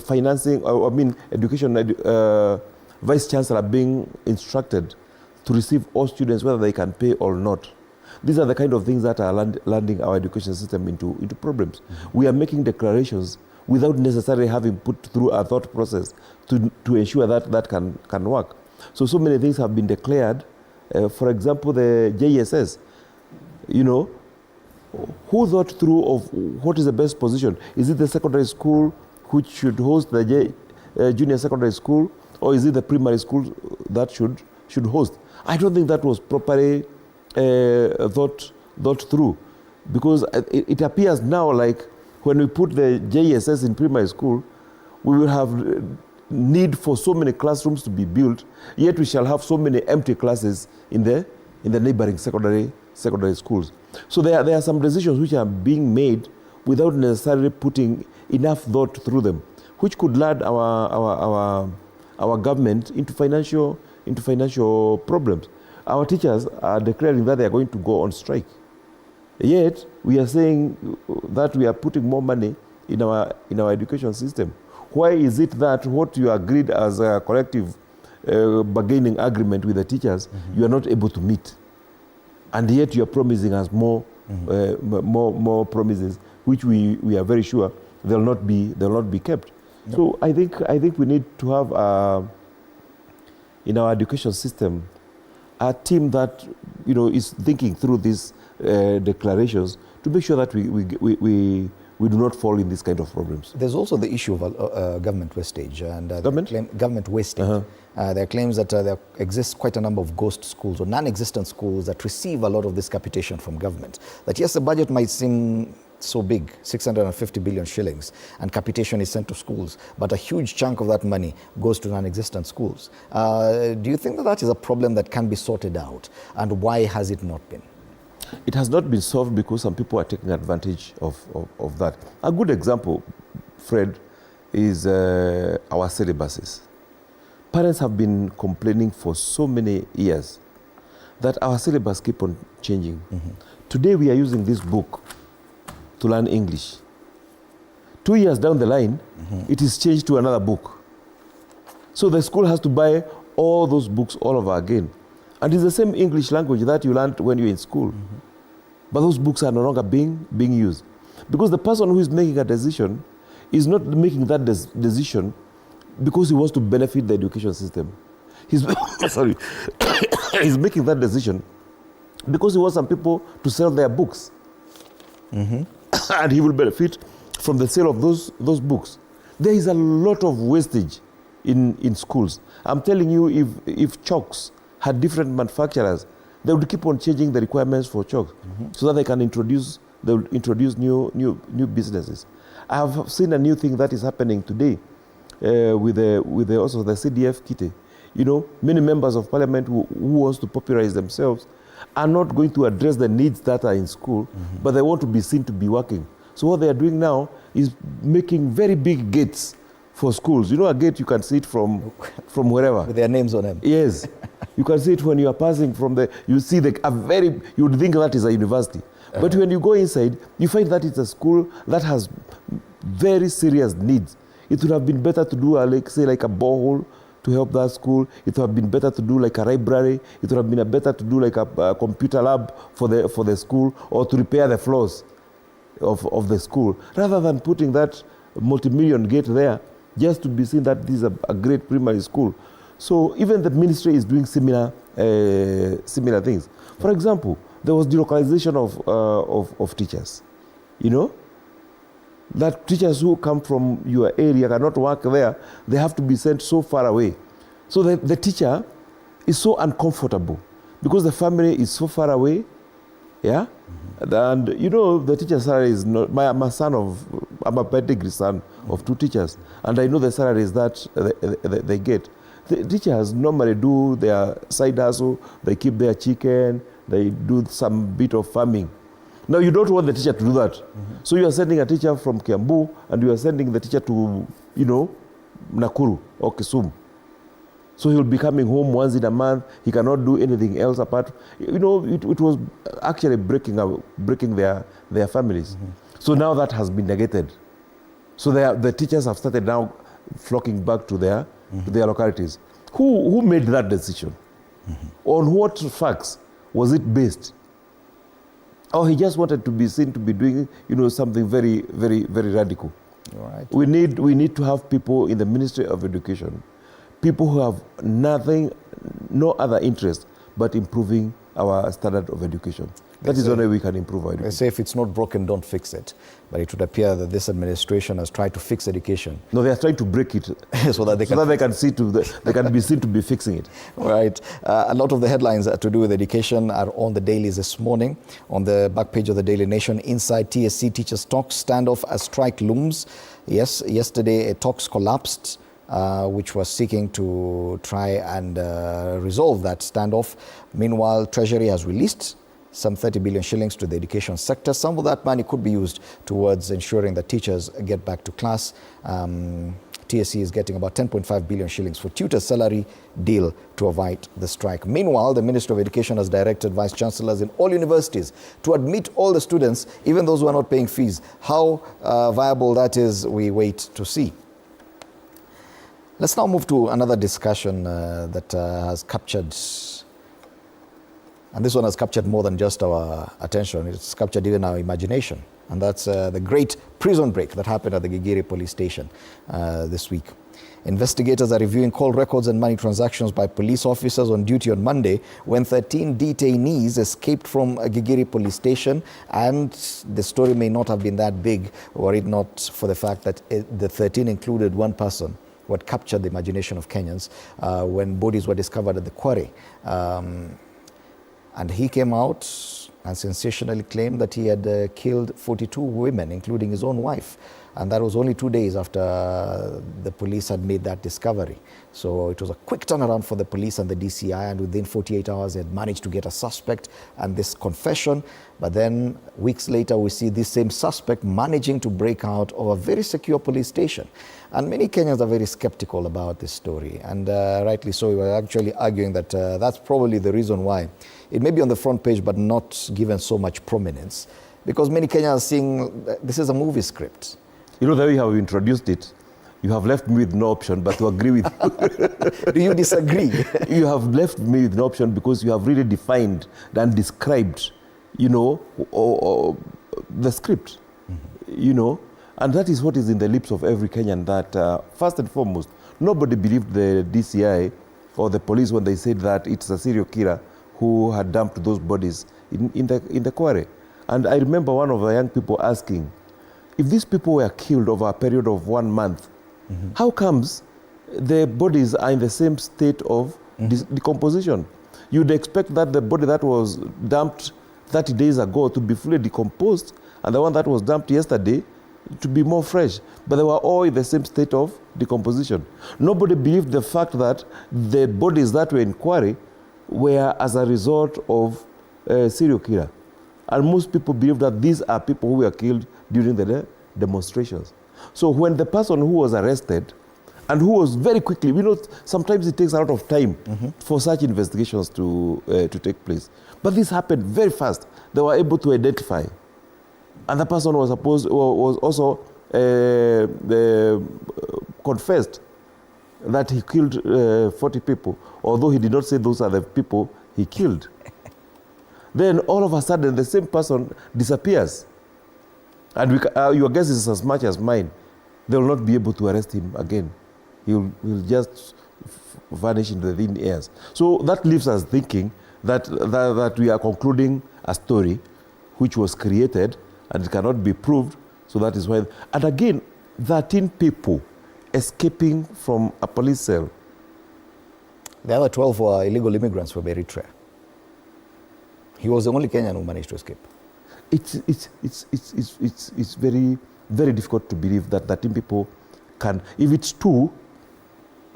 financing, education, vice chancellor being instructed to receive all students whether they can pay or not. These are the kind of things that are landing our education system into problems. We are making declarations without necessarily having put through a thought process to ensure that can work. So many things have been declared. For example, the JSS, who thought through of what is the best position? Is it the secondary school which should host the junior secondary school, or is it the primary school that should host? I don't think that was properly thought through, because it appears now like when we put the JSS in primary school, we will have need for so many classrooms to be built, yet we shall have so many empty classes in the neighboring secondary schools. So there are some decisions which are being made without necessarily putting enough thought through them, which could lead our government into financial problems. Our teachers are declaring that they are going to go on strike. Yet we are saying that we are putting more money in our education system. Why is it that what you agreed as a collective bargaining agreement with the teachers, you are not able to meet, and yet you are promising us more promises, which we are very sure they'll not be kept? So I think we need to have in our education system a team that is thinking through these declarations to make sure that we do not fall in this kind of problems. There's also the issue of government wastage and government wastage. There are claims that there exists quite a number of ghost schools or non-existent schools that receive a lot of this capitation from government. That yes, the budget might seem so big, 650 billion shillings, and capitation is sent to schools, but a huge chunk of that money goes to non-existent schools. Do you think that is a problem that can be sorted out, and why has it not been? It has not been solved because some people are taking advantage of that. A good example, Fred, is our syllabuses. Parents have been complaining for so many years that our syllabus keep on changing. Today we are using this book to learn English. 2 years down the line, it is changed to another book. So the school has to buy all those books all over again. And it's the same English language that you learned when you're in school. But those books are no longer being used. Because the person who is making a decision is not making that decision because he wants to benefit the education system. He's he's making that decision because he wants some people to sell their books. And he will benefit from the sale of those books. There is a lot of wastage in schools. I'm telling you, if chalks had different manufacturers, they would keep on changing the requirements for chalk so that they will introduce new businesses. I have seen a new thing that is happening today with also the CDF kitty. Many members of parliament who wants to popularize themselves are not going to address the needs that are in school, but they want to be seen to be working. So what they are doing now is making very big gates for schools. A gate you can see it from wherever. With their names on them. Yes. You can see it when you are passing from you see you would think that is a university. But when you go inside, you find that it's a school that has very serious needs. It would have been better to do like a borehole to help that school. It would have been better to do like a library. It would have been better to do like a computer lab for the school, or to repair the floors of the school, rather than putting that multi-million gate there just to be seen that this is a great primary school. So even the ministry is doing similar things. For example, there was delocalization of teachers. That teachers who come from your area cannot work there. They have to be sent so far away. So the teacher is so uncomfortable because the family is so far away. Yeah? And the teacher's salary is not, I'm a pedigree son of 2 teachers, and I know the salaries that they get. The teachers normally do their side hustle, they keep their chicken, they do some bit of farming. Now you don't want the teacher to do that. So you are sending a teacher from Kiambu and you are sending the teacher to, Nakuru or Kisumu. So he'll be coming home once in a month. He cannot do anything else apart. It was actually breaking their families. So now that has been negated. So the teachers have started now flocking back to their localities. Who made that decision? On what facts was it based? Or he just wanted to be seen to be doing, something very, very, very radical. All right. We need to have people in the Ministry of Education, people who have no other interest but improving our standard of education. That is the only way we can improve our education. They say if it's not broken, don't fix it. But it would appear that this administration has tried to fix education. No, they are trying to break it so that they can be seen to be fixing it. Right. A lot of the headlines to do with education are on the dailies this morning. On the back page of the Daily Nation, inside TSC teachers talks, standoff as strike looms. Yes, yesterday a talks collapsed, which was seeking to try and resolve that standoff. Meanwhile, Treasury has released some 30 billion shillings to the education sector. Some of that money could be used towards ensuring that teachers get back to class. TSC is getting about 10.5 billion shillings for tutor salary deal to avoid the strike. Meanwhile, the Ministry of Education has directed vice chancellors in all universities to admit all the students, even those who are not paying fees. How viable that is, we wait to see. Let's now move to another discussion that has captured And this one has captured more than just our attention. It's captured even our imagination. And that's the great prison break that happened at the Gigiri police station this week. Investigators are reviewing call records and money transactions by police officers on duty on Monday when 13 detainees escaped from a Gigiri police station, and the story may not have been that big were it not for the fact that the 13 included one person who had captured the imagination of Kenyans when bodies were discovered at the quarry. And he came out and sensationally claimed that he had killed 42 women, including his own wife. And that was only 2 days after the police had made that discovery. So it was a quick turnaround for the police and the DCI, and within 48 hours they had managed to get a suspect and this confession. But then weeks later we see this same suspect managing to break out of a very secure police station. And many Kenyans are very skeptical about this story, and rightly so. We were actually arguing that that's probably the reason why it may be on the front page but not given so much prominence, because many Kenyans are seeing this is a movie script. You know, the way you have introduced it, you have left me with no option but to agree with you. Do you disagree? You have left me with no option because you have really defined and described, you know, the script, you know. And that is what is in the lips of every Kenyan, that first and foremost, nobody believed the DCI or the police when they said that it's a serial killer who had dumped those bodies in the quarry. And I remember one of the young people asking, if these people were killed over a period of 1 month, how comes the bodies are in the same state of decomposition? You'd expect that the body that was dumped 30 days ago to be fully decomposed, and the one that was dumped yesterday to be more fresh. But they were all in the same state of decomposition. Nobody believed the fact that the bodies that were in quarry were as a result of a serial killer. And most people believe that these are people who were killed during the demonstrations. So when the person who was arrested, and who was very quickly, we know sometimes it takes a lot of time for such investigations to take place. But this happened very fast. They were able to identify. And the person was also confessed that he killed 40 people, although he did not say those are the people he killed. Then all of a sudden, the same person disappears. And your guess is as much as mine. They will not be able to arrest him again. He'll just vanish into the thin airs. So that leaves us thinking that we are concluding a story which was created and it cannot be proved. So that is why. And again, 13 people escaping from a police cell. The other 12 were illegal immigrants from Eritrea. He was the only Kenyan who managed to escape. It's very, very difficult to believe that 13 people can. If it's 2,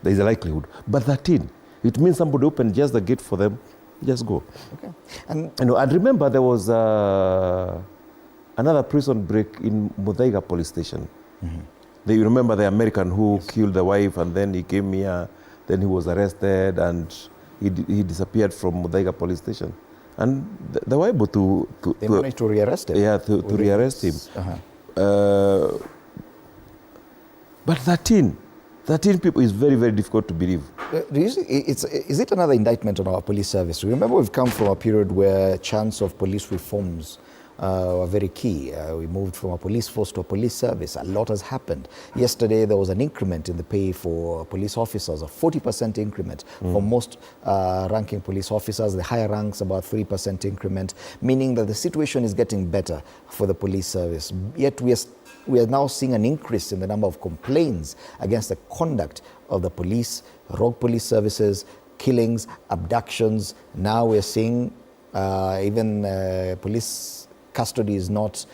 there is a likelihood. But 13, it means somebody opened just the gate for them, just go. Okay. And remember, there was another prison break in Muthaiga police station. You remember the American who killed the wife, and then he came here, then he was arrested, and he disappeared from Muthaiga police station. And they were able to managed to rearrest him. Yeah, to rearrest him. But 13 people is very, very difficult to believe. Is it another indictment on our police service? Remember, we've come from a period where chance of police reforms were very key. We moved from a police force to a police service. A lot has happened. Yesterday, there was an increment in the pay for police officers, a 40% increment for most ranking police officers. The higher ranks, about 3% increment, meaning that the situation is getting better for the police service. Yet we are now seeing an increase in the number of complaints against the conduct of the police, rogue police services, killings, abductions. Now we're seeing even police custody is not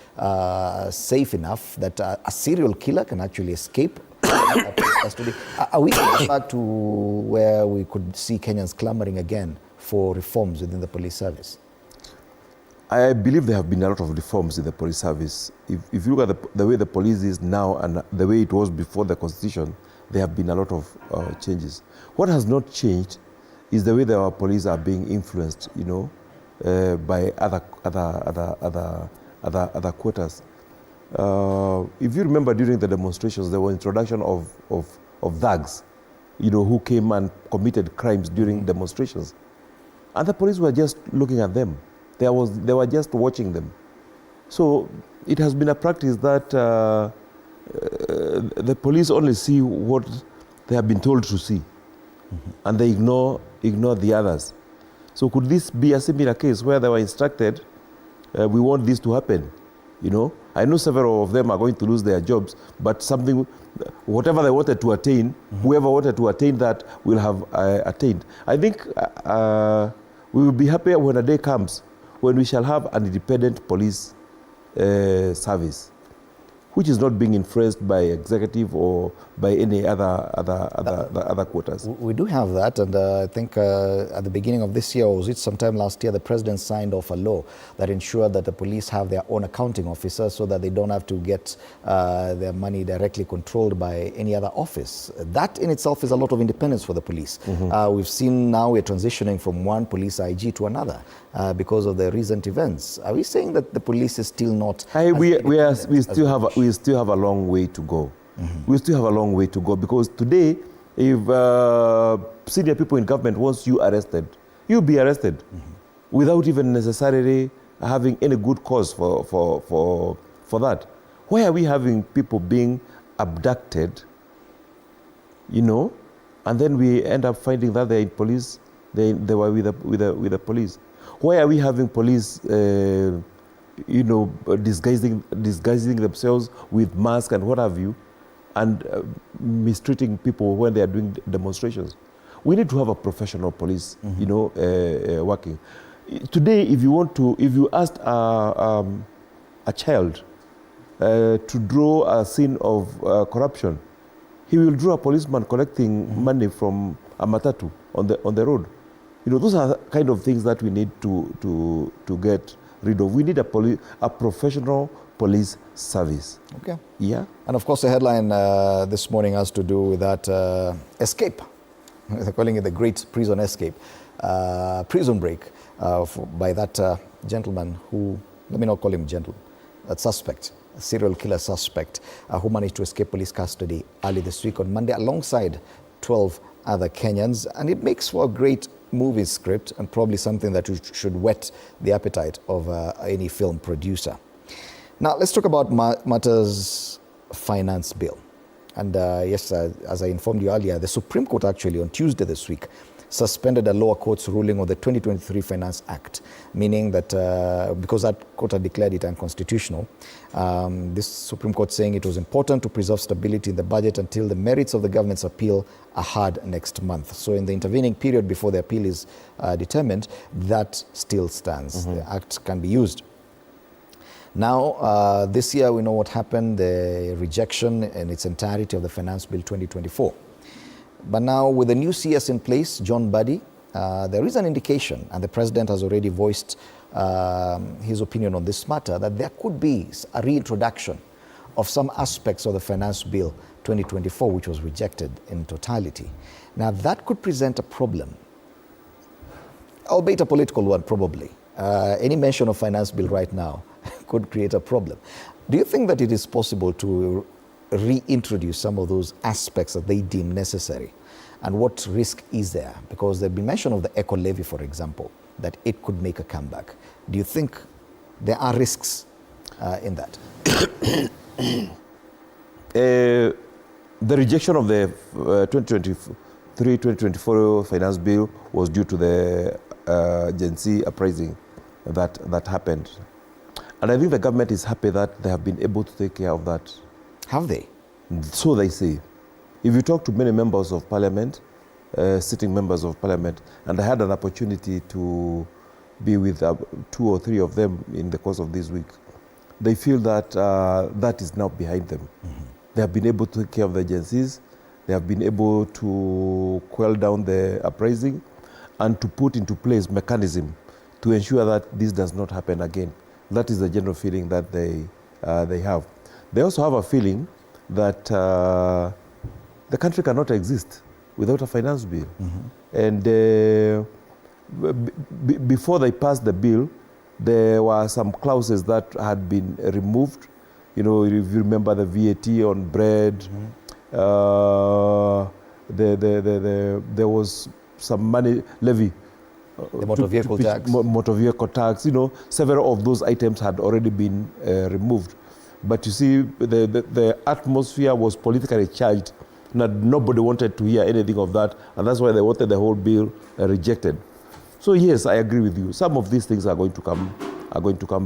safe enough that a serial killer can actually escape custody. Are we going back to where we could see Kenyans clamoring again for reforms within the police service? I believe there have been a lot of reforms in the police service. If you look at the way the police is now and the way it was before the Constitution, there have been a lot of changes. What has not changed is the way that our police are being influenced, by other quarters. If you remember, during the demonstrations, there was introduction of thugs, who came and committed crimes during demonstrations. And the police were just looking at them. They were just watching them. So it has been a practice that the police only see what they have been told to see, and they ignore the others. So could this be a similar case where they were instructed, we want this to happen? You know, I know several of them are going to lose their jobs, but whatever they wanted to attain, whoever wanted to attain that will have attained. I think we will be happy when a day comes when we shall have an independent police service, which is not being influenced by executive or by any other quarters. We do have that, and I think at the beginning of this year, or was it sometime last year, the president signed off a law that ensured that the police have their own accounting officer so that they don't have to get their money directly controlled by any other office. That in itself is a lot of independence for the police. We've seen now we're transitioning from one police IG to another because of the recent events. Are we saying that the police is still not? We still have a long way to go. We still have a long way to go, because today, if senior people in government wants you arrested, you'll be arrested without even necessarily having any good cause for that. Why are we having people being abducted, you know, and then we end up finding that they're in police, they were with the police? Why are we having police you know, disguising themselves with masks and what have you, and mistreating people when they are doing demonstrations? We need to have a professional police, you know, working. Today, if you asked a child to draw a scene of corruption, he will draw a policeman collecting money from a matatu on the road. You know, those are the kind of things that we need to get rid of. We need a professional police service. Okay. Yeah. And of course, the headline this morning has to do with that escape. They're calling it the Great Prison Escape, prison break by that gentleman who, let me not call him gentleman, that suspect, a serial killer suspect who managed to escape police custody early this week on Monday alongside 12 other Kenyans. And it makes for a great movie script and probably something that should whet the appetite of any film producer. Now, let's talk about matters finance bill. And yes, as I informed you earlier, the Supreme Court actually on Tuesday this week suspended a lower court's ruling on the 2023 Finance Act, meaning that because that court had declared it unconstitutional, this Supreme Court saying it was important to preserve stability in the budget until the merits of the government's appeal are heard next month. So in the intervening period before the appeal is determined, that still stands. The Act can be used. Now, this year we know what happened, the rejection in its entirety of the Finance Bill 2024. But now with the new CS in place, John Buddy, there is an indication, and the President has already voiced his opinion on this matter, that there could be a reintroduction of some aspects of the Finance Bill 2024, which was rejected in totality. Now that could present a problem, albeit a political one probably. Any mention of Finance Bill right now could create a problem. Do you think that it is possible to reintroduce some of those aspects that they deem necessary? And what risk is there? Because there's been mention of the eco levy, for example, that it could make a comeback. Do you think there are risks in that? The rejection of the 2023-2024 finance bill was due to the Gen Z uprising that happened. And I think the government is happy that they have been able to take care of that. Have they? So they say. If you talk to many members of parliament, sitting members of parliament, and I had an opportunity to be with 2 or 3 of them in the course of this week, they feel that that is now behind them. They have been able to take care of the agencies, they have been able to quell down the uprising, and to put into place mechanism to ensure that this does not happen again. That is the general feeling that they have. They also have a feeling that the country cannot exist without a finance bill. And before they passed the bill, there were some clauses that had been removed. You know, if you remember the VAT on bread, there was some money levy The motor vehicle tax. Motor vehicle tax, several of those items had already been removed. But you see, the atmosphere was politically charged. Nobody wanted to hear anything of that, and that's why they wanted the whole bill rejected. So yes, I agree with you. Some of these things are going to come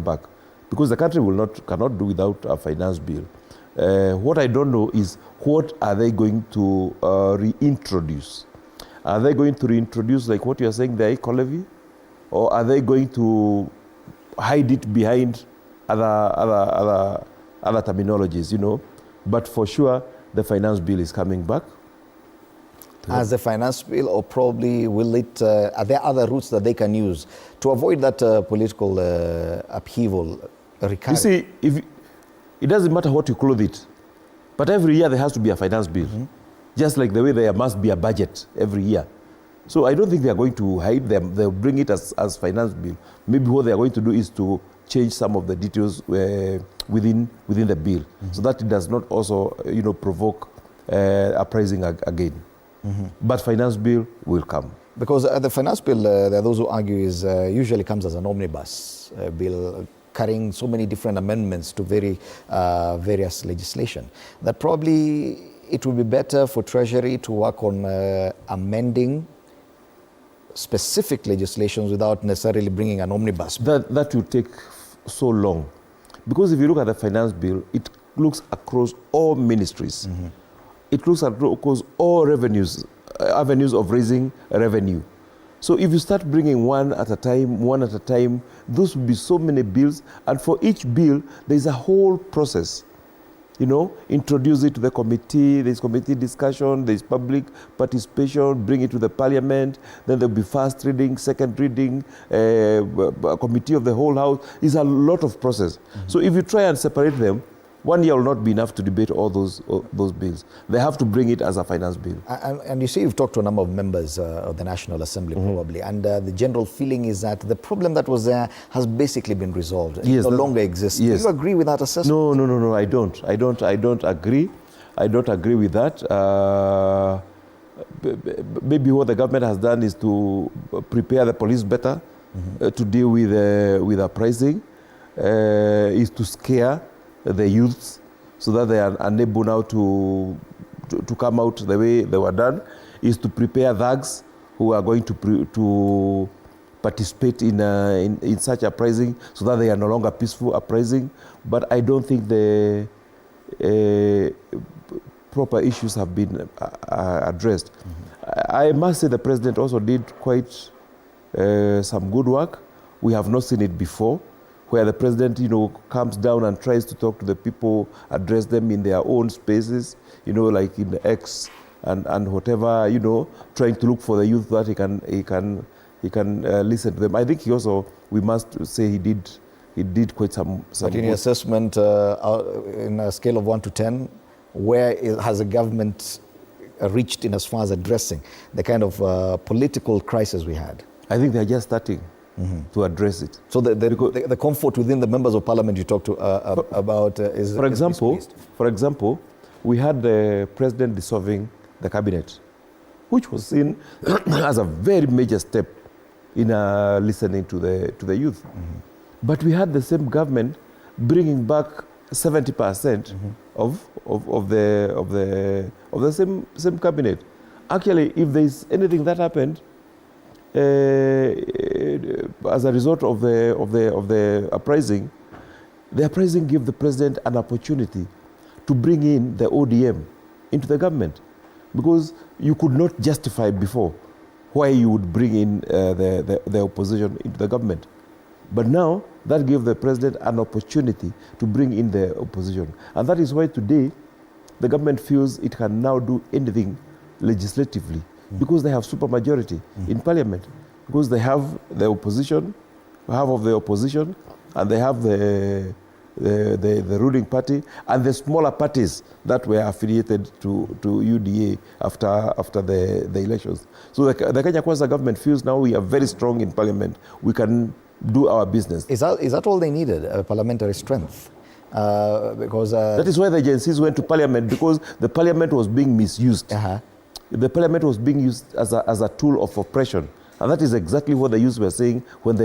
back, because the country cannot do without a finance bill. What I don't know is what are they going to reintroduce? Are they going to reintroduce, like what you are saying, the eco levy, or are they going to hide it behind other terminologies? But for sure, the finance bill is coming back. As a finance bill, or probably will it? Are there other routes that they can use to avoid that political upheaval recurring? You see, it doesn't matter what you clothe it, but every year there has to be a finance bill, just like the way there must be a budget every year. So I don't think they are going to hide them. They'll bring it as finance bill. Maybe what they are going to do is to change some of the details within the bill, so that it does not also provoke uprising again. But finance bill will come. Because the finance bill, there are those who argue, is usually comes as an omnibus bill, carrying so many different amendments to various legislation, that probably it would be better for Treasury to work on amending specific legislations without necessarily bringing an omnibus. That will take so long. Because if you look at the finance bill, it looks across all ministries. It looks across all avenues of raising revenue. So if you start bringing one at a time, those will be so many bills, and for each bill, there is a whole process. Introduce it to the committee, there's committee discussion, there's public participation, bring it to the parliament, then there'll be first reading, second reading, a committee of the whole house. It's a lot of process. So if you try and separate them, 1 year will not be enough to debate all those bills. They have to bring it as a finance bill. And you see, you've talked to a number of members of the National Assembly, probably, and the general feeling is that the problem that was there has basically been resolved. It no longer exists. Yes. Do you agree with that assessment? No, I don't. I don't agree. I don't agree with that. Maybe what the government has done is to prepare the police better to deal with uprising, is to scare the youths so that they are unable now to come out the way they were done, is to prepare thugs who are going to participate in such uprising so that they are no longer peaceful uprising. But I don't think the proper issues have been addressed. I must say the president also did quite some good work. We have not seen it before, where the president, comes down and tries to talk to the people, address them in their own spaces, like in the X and whatever, trying to look for the youth that he can listen to them. I think we must say he did quite some. But in your assessment, in a scale of 1 to 10, where has the government reached in as far as addressing the kind of political crisis we had? I think they're just starting to address it. So the comfort within the members of parliament you talked to about is... For example, we had the president dissolving the cabinet, which was seen as a very major step in listening to the youth. But we had the same government bringing back 70% of the same cabinet. Actually, if there is anything that happened as a result of the uprising gave the president an opportunity to bring in the ODM into the government, because you could not justify before why you would bring in the opposition into the government. But now that gave the president an opportunity to bring in the opposition, and that is why today the government feels it can now do anything legislatively, because they have supermajority in parliament, because they have the opposition, half of the opposition, and they have the ruling party and the smaller parties that were affiliated to UDA after the elections. So the Kenya Kwanza government feels now we are very strong in parliament. We can do our business. Is that all they needed, parliamentary strength? Because that is why the agencies went to parliament, because the parliament was being misused. The parliament was being used as a tool of oppression, And that is exactly what the youth were saying when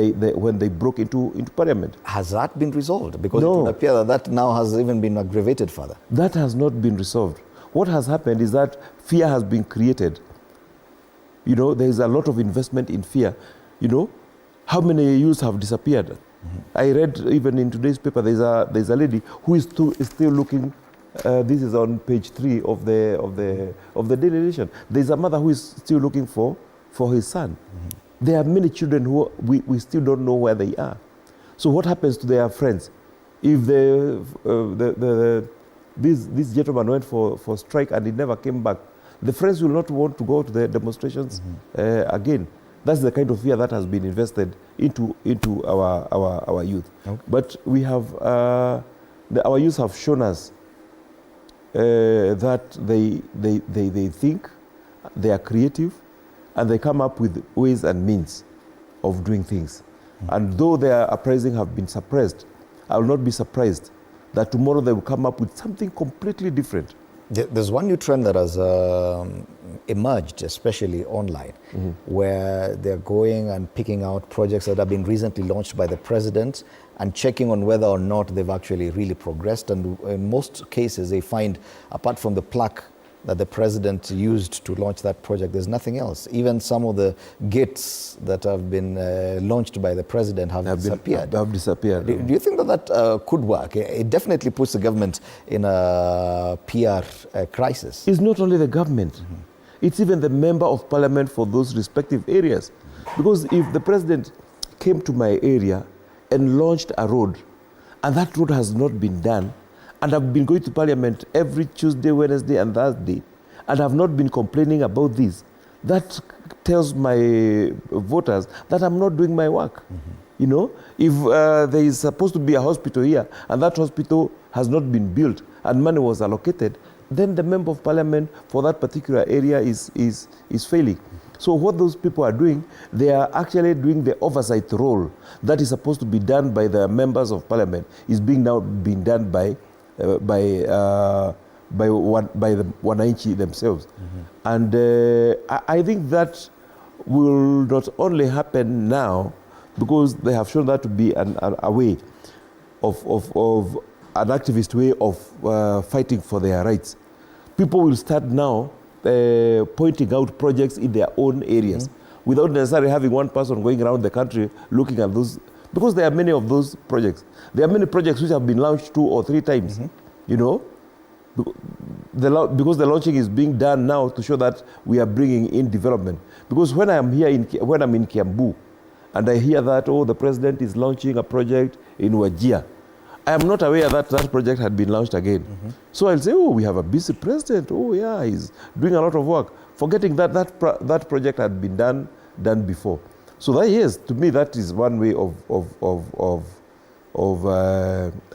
they broke into parliament. Has that been resolved? Because No. it would appear that now has even been aggravated further. That has not been resolved. What has happened is that fear has been created. You know, there is a lot of investment in fear. You know, how many youths have disappeared? I read even in today's paper, there's a lady who is still looking. This is on page 3 of the Devolution. There's a mother who is still looking for his son. There are many children who we still don't know where they are. So what happens to their friends? If this gentleman went for strike and he never came back, the friends will not want to go to the demonstrations again. That's the kind of fear that has been invested into our youth. Okay. But we have our youth have shown us that they think, they are creative, and they come up with ways and means of doing things. And though their uprising have been suppressed, I will not be surprised that tomorrow they will come up with something completely different. There's one new trend that has emerged, especially online, where they're going and picking out projects that have been recently launched by the president and checking on whether or not they've actually really progressed. And in most cases, they find, apart from the plaque that the president used to launch that project, there's nothing else. Even some of the gates that have been launched by the president have disappeared. Have disappeared. Do you think that could work? It definitely puts the government in a PR crisis. It's not only the government. It's even the member of parliament for those respective areas. Because if the president came to my area and launched a road, and that road has not been done, and I've been going to parliament every Tuesday, Wednesday, and Thursday, and have not been complaining about this, that tells my voters that I'm not doing my work. You know, if there is supposed to be a hospital here, and that hospital has not been built, and money was allocated, then the member of parliament for that particular area is failing. So what those people are doing, they are actually doing the oversight role that is supposed to be done by the members of parliament, is being done by the wananchi themselves. And I think that will not only happen now, because they have shown that to be a way of an activist way of fighting for their rights. People will start now pointing out projects in their own areas without necessarily having one person going around the country looking at those, because there are many of those projects. There are many projects which have been launched 2 or 3 times, you know, because the launching is being done now to show that we are bringing in development. Because when I'm when I'm in Kiambu, and I hear that, oh, the president is launching a project in Wajir, I am not aware that that project had been launched again. So I'll say, oh, we have a busy president. Oh, yeah, he's doing a lot of work, forgetting that that project had been done before. So that, yes, to me, that is one way of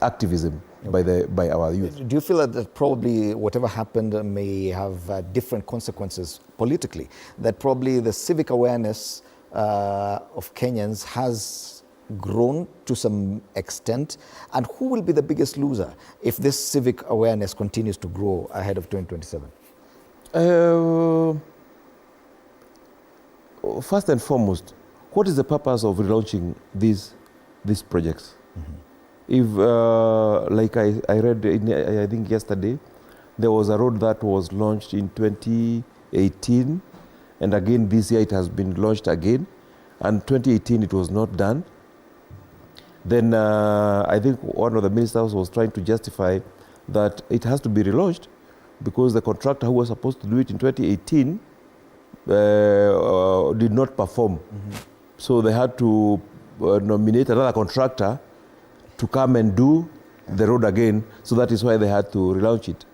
activism by our youth. Do you feel that probably whatever happened may have different consequences politically? That probably the civic awareness of Kenyans has grown to some extent, and who will be the biggest loser if this civic awareness continues to grow ahead of 2027? First and foremost, what is the purpose of relaunching these projects? If, like I read, I think yesterday, there was a road that was launched in 2018, and again this year it has been launched again, and 2018 it was not done. Then I think one of the ministers was trying to justify that it has to be relaunched because the contractor who was supposed to do it in 2018 did not perform. So they had to nominate another contractor to come and do the road again. So that is why they had to relaunch it.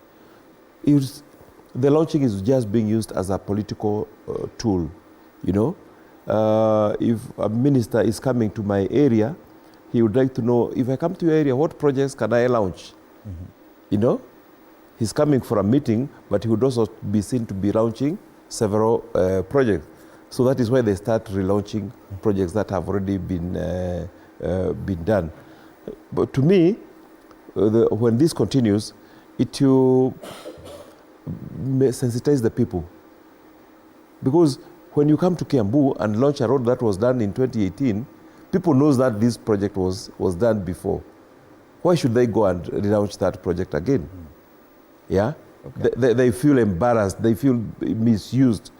The launching is just being used as a political tool, you know. If a minister is coming to my area, he would like to know, if I come to your area, what projects can I launch? You know, he's coming for a meeting, but he would also be seen to be launching several projects. So that is why they start relaunching projects that have already been done. But to me, when this continues, it will sensitize the people. Because when you come to Kiambu and launch a road that was done in 2018, people knows that this project was done before. Why should they go and relaunch that project again? Yeah? Okay. They feel embarrassed, they feel misused,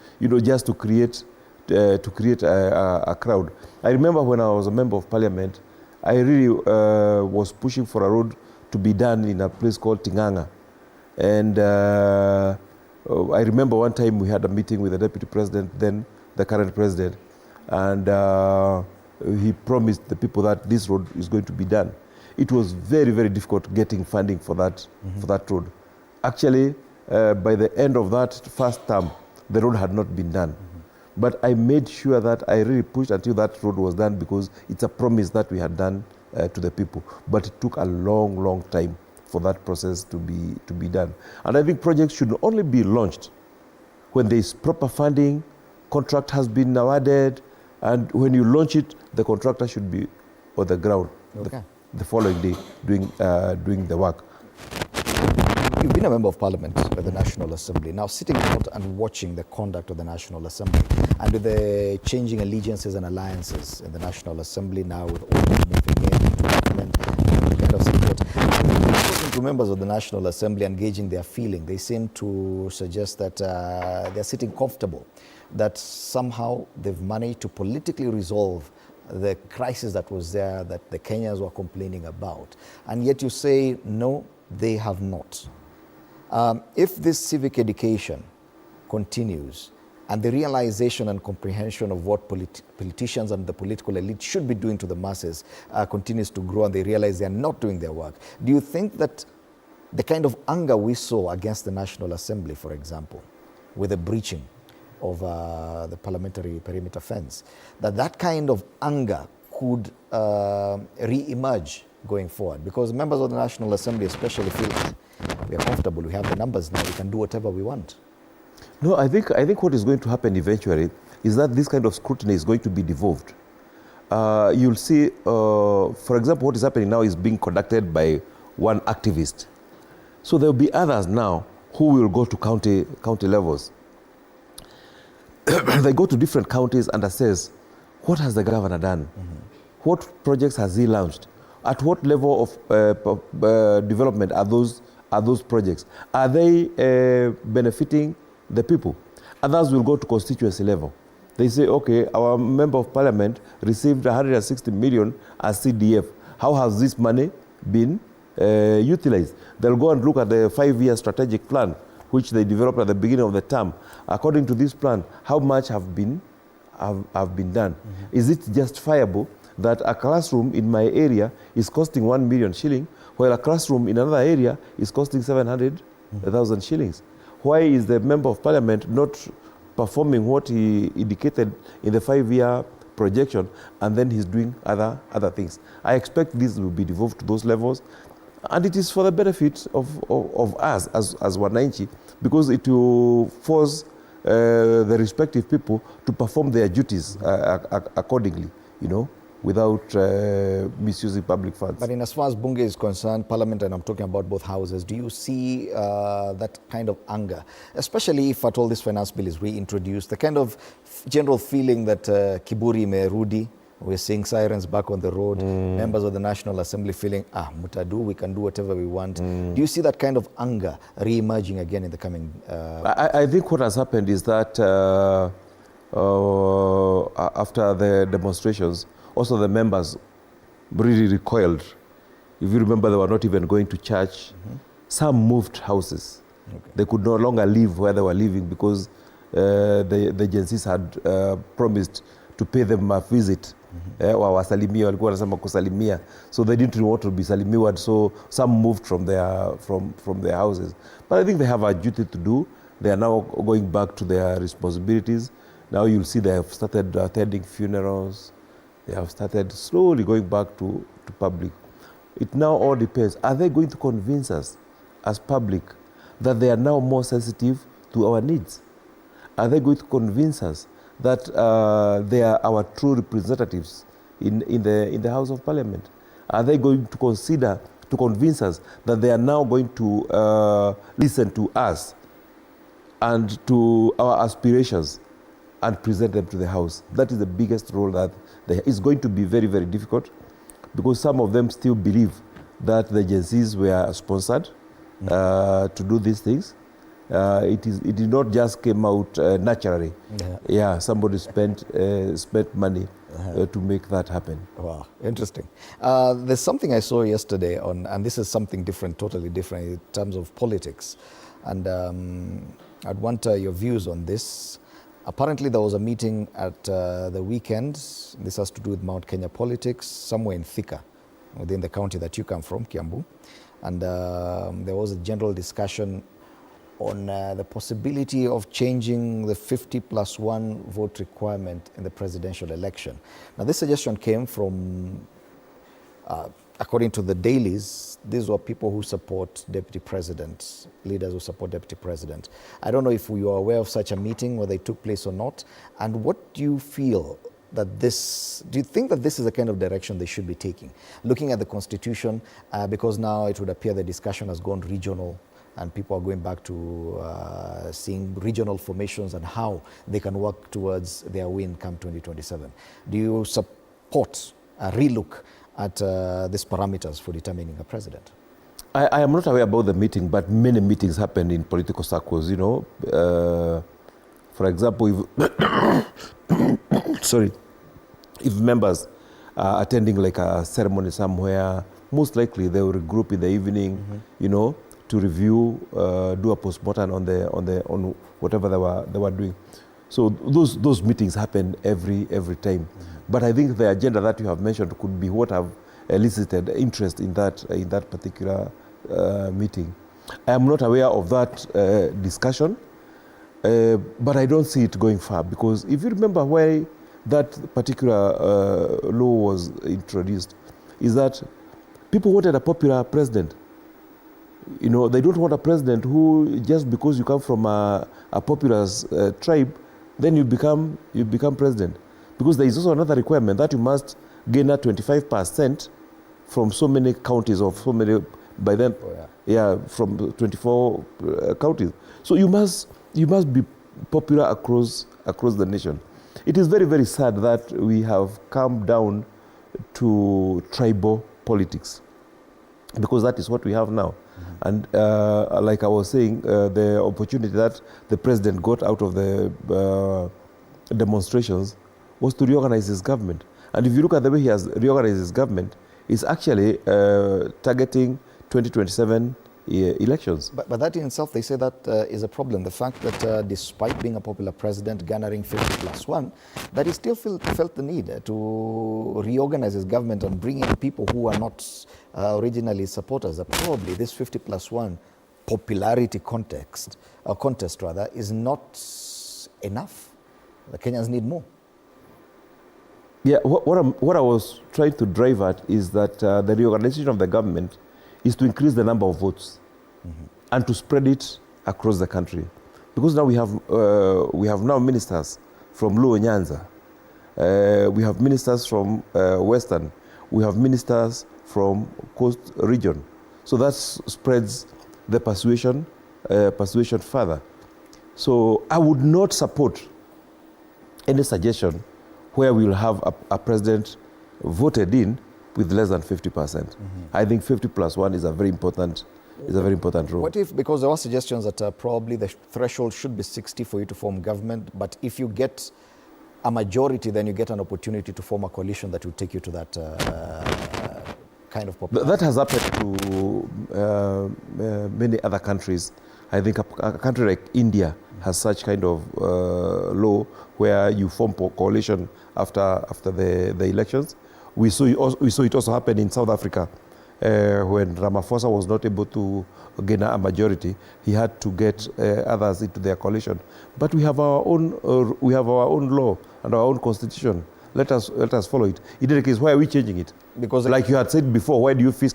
just to create a crowd. I remember when I was a member of parliament, I really was pushing for a road to be done in a place called Tinganga. And I remember one time we had a meeting with the deputy president, then the current president, and he promised the people that this road is going to be done. It was very, very difficult getting funding for that, for that road. Actually, by the end of that first term, the road had not been done. But I made sure that I really pushed until that road was done, because it's a promise that we had done to the people. But it took a long, long time for that process to be done. And I think projects should only be launched when there is proper funding, contract has been awarded, and when you launch it, the contractor should be on the ground the following day doing the work. You've been a member of parliament at the National Assembly. Now, sitting out and watching the conduct of the National Assembly, and with the changing allegiances and alliances in the National Assembly now, with all moving into government, kind of support, talking to members of the National Assembly, engaging their feeling, they seem to suggest that they're sitting comfortable, that somehow they've managed to politically resolve the crisis that was there, that the Kenyans were complaining about. And yet you say, no, they have not. If this civic education continues, and the realization and comprehension of what politicians and the political elite should be doing to the masses continues to grow, and they realize they are not doing their work, do you think that the kind of anger we saw against the National Assembly, for example, with the breaching of the parliamentary perimeter fence, that kind of anger could re-emerge going forward? Because members of the National Assembly especially feel we are comfortable, we have the numbers now, we can do whatever we want. No, I think what is going to happen eventually is that this kind of scrutiny is going to be devolved. You'll see, for example, what is happening now is being conducted by one activist. So there will be others now who will go to county levels. They go to different counties and assess, what has the governor done? What projects has he launched? At what level of development are those projects? Are they benefiting the people? Others will go to constituency level. They say, okay, our member of parliament received 160 million as CDF. How has this money been utilized? They'll go and look at the 5-year strategic plan, which they developed at the beginning of the term. According to this plan, how much have been done? Is it justifiable that a classroom in my area is costing 1 million shilling, while a classroom in another area is costing 700,000 shillings? Why is the member of parliament not performing what he indicated in the 5-year projection, and then he's doing other things? I expect this will be devolved to those levels, and it is for the benefit of us as Wananchi, because it will force the respective people to perform their duties accordingly, without misusing public funds. But in as far as Bunge is concerned, Parliament, and I'm talking about both houses, do you see that kind of anger, especially if at all this finance bill is reintroduced, the kind of general feeling that Kiburi imerudi, we're seeing sirens back on the road, members of the National Assembly feeling, mutadu, we can do whatever we want. Do you see that kind of anger re-emerging again in the coming... I think what has happened is that after the demonstrations, also the members really recoiled. If you remember, they were not even going to church. Some moved houses. They could no longer live where they were living because the agencies had promised to pay them a visit. Wasalimia, walikuwa wanasema kusalimia. So they didn't want to be salimiwad, so some moved from their houses. But I think they have a duty to do. They are now going back to their responsibilities. Now you'll see they have started attending funerals. They have started slowly going back to public. It now all depends. Are they going to convince us as public that they are now more sensitive to our needs? Are they going to convince us that they are our true representatives in the House of Parliament? Are they going to convince us that they are now going to listen to us and to our aspirations and present them to the House. That is the biggest role that it's going to be very, very difficult, because some of them still believe that the agencies were sponsored to do these things. It did not just came out naturally. Somebody spent money to make that happen. Wow, interesting. There's something I saw yesterday and this is something different, totally different in terms of politics. And I'd want your views on this. Apparently there was a meeting at the weekend. This has to do with Mount Kenya politics, somewhere in Thika, within the county that you come from, Kiambu. And there was a general discussion on the possibility of changing the 50+1 vote requirement in the presidential election. Now, this suggestion came from, according to the dailies, these were people who support deputy president, leaders who support deputy president. I don't know if you are aware of such a meeting, whether it took place or not, and what do you feel that do you think that this is the kind of direction they should be taking? Looking at the constitution, because now it would appear the discussion has gone regional, and people are going back to seeing regional formations and how they can work towards their win come 2027. Do you support a relook at these parameters for determining a president? I am not aware about the meeting, but many meetings happen in political circles, you know. For example, if members are attending like a ceremony somewhere, most likely they will regroup in the evening, you know, to review, do a postmortem on whatever they were doing. So those meetings happen every time. But I think the agenda that you have mentioned could be what have elicited interest in that particular meeting. I am not aware of that discussion, but I don't see it going far, because if you remember why that particular law was introduced, is that people wanted a popular president. You know, they don't want a president who, just because you come from a populous tribe, then you become president. Because there is also another requirement that you must gain a 25% from so many counties, or so many, by then, from 24 counties. So you must be popular across the nation. It is very, very sad that we have come down to tribal politics, because that is what we have now. And like I was saying, the opportunity that the president got out of the demonstrations was to reorganize his government. And if you look at the way he has reorganized his government, it's actually targeting 2027 elections. But that in itself, they say that is a problem. The fact that despite being a popular president, garnering 50+1, that he still felt the need to reorganize his government and bring in people who are not originally supporters. Probably this 50+1 popularity contest is not enough. The Kenyans need more. Yeah, what I was trying to drive at is that the reorganization of the government is to increase the number of votes and to spread it across the country. Because now we have now ministers from Luo Nyanza, we have ministers from Western, we have ministers from Coast region. So that spreads the persuasion further. So I would not support any suggestion where we will have a president voted in with less than 50%. I think 50+1 is a very important role. What if, because there were suggestions that probably the threshold should be 60 for you to form government, but if you get a majority, then you get an opportunity to form a coalition that will take you to that kind of popularity? That has happened to many other countries. I think a country like India has such kind of law where you form coalition after the elections. We saw it also happen in South Africa when Ramaphosa was not able to gain a majority. He had to get others into their coalition. But we have our own law and our own constitution. Let us follow it. In any case, why are we changing it? Because, like you had said before, why do you fix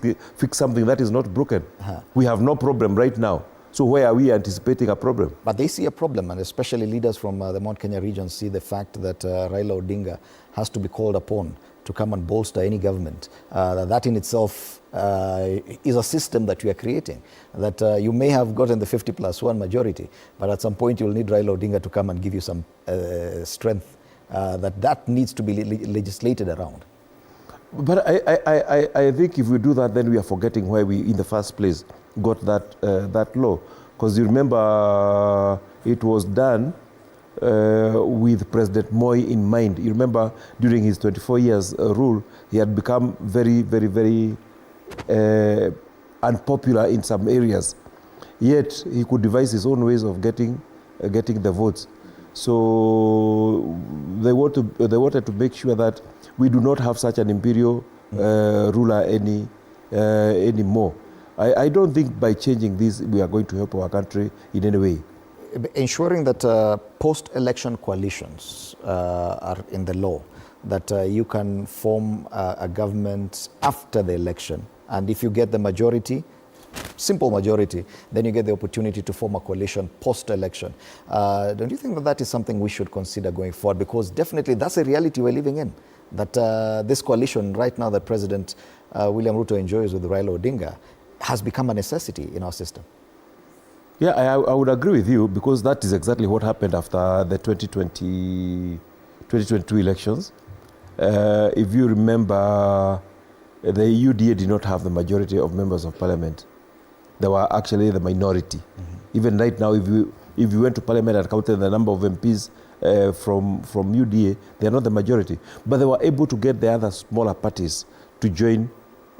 something that is not broken? We have no problem right now. So why are we anticipating a problem? But they see a problem, and especially leaders from the Mount Kenya region see the fact that Raila Odinga has to be called upon to come and bolster any government. That in itself is a system that we are creating. That you may have gotten the 50+1 majority, but at some point you'll need Raila Odinga to come and give you some strength that needs to be legislated around. But I think if we do that, then we are forgetting why we, in the first place, got that law. Because you remember it was done with President Moi in mind. You remember during his 24 years rule, he had become very, very, very unpopular in some areas. Yet he could devise his own ways of getting the votes. So they wanted to make sure that we do not have such an imperial ruler anymore. I don't think by changing this we are going to help our country in any way. Ensuring that post-election coalitions are in the law, that you can form a government after the election, and if you get the majority, simple majority, then you get the opportunity to form a coalition post-election. Don't you think that is something we should consider going forward? Because definitely that's a reality we're living in, that this coalition right now that President William Ruto enjoys with Raila Odinga has become a necessity in our system. Yeah, I would agree with you, because that is exactly what happened after the 2022 elections. If you remember, the UDA did not have the majority of members of parliament. They were actually the minority. Even right now, if you went to parliament and counted the number of MPs from UDA, they are not the majority. But they were able to get the other smaller parties to join.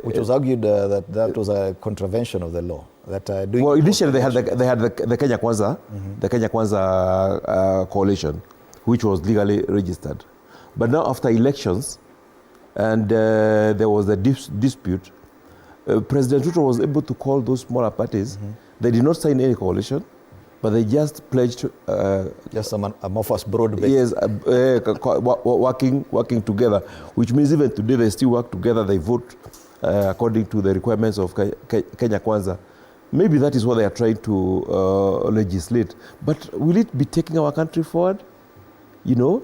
Which was argued that was a contravention of the law. Well, initially they had the Kenya Kwanza, the Kenya Kwanza coalition, which was legally registered. But now after elections, and there was a dispute, President Ruto was able to call those smaller parties. They did not sign any coalition, but they just pledged just some amorphous broad base. Yes, working together, which means even today they still work together. They vote according to the requirements of Kenya Kwanza. Maybe that is what they are trying to legislate. But will it be taking our country forward? You know,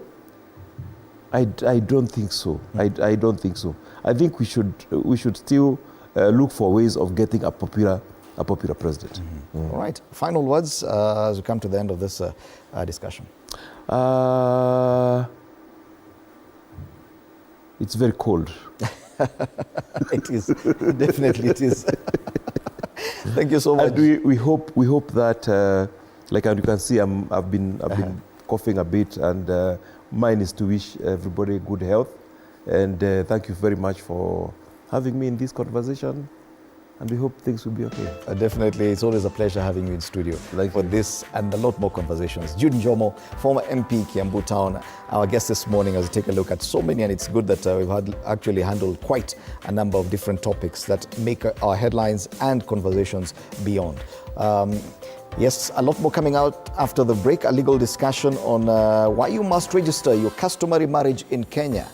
I don't think so. I don't think so. I think we should still look for ways of getting a popular president. All right. Final words as we come to the end of this discussion. It's very cold. It is. Definitely it is. Thank you so much. And we hope that, like you can see, I've been coughing a bit, and mine is to wish everybody good health. And thank you very much for having me in this conversation. And we hope things will be okay. Definitely, it's always a pleasure having you in studio for this and a lot more conversations. Jude Njomo, former MP, Kiambu Town, our guest this morning as we take a look at so many, and it's good that we've actually handled quite a number of different topics that make our headlines and conversations beyond. Yes, a lot more coming out after the break, a legal discussion on why you must register your customary marriage in Kenya.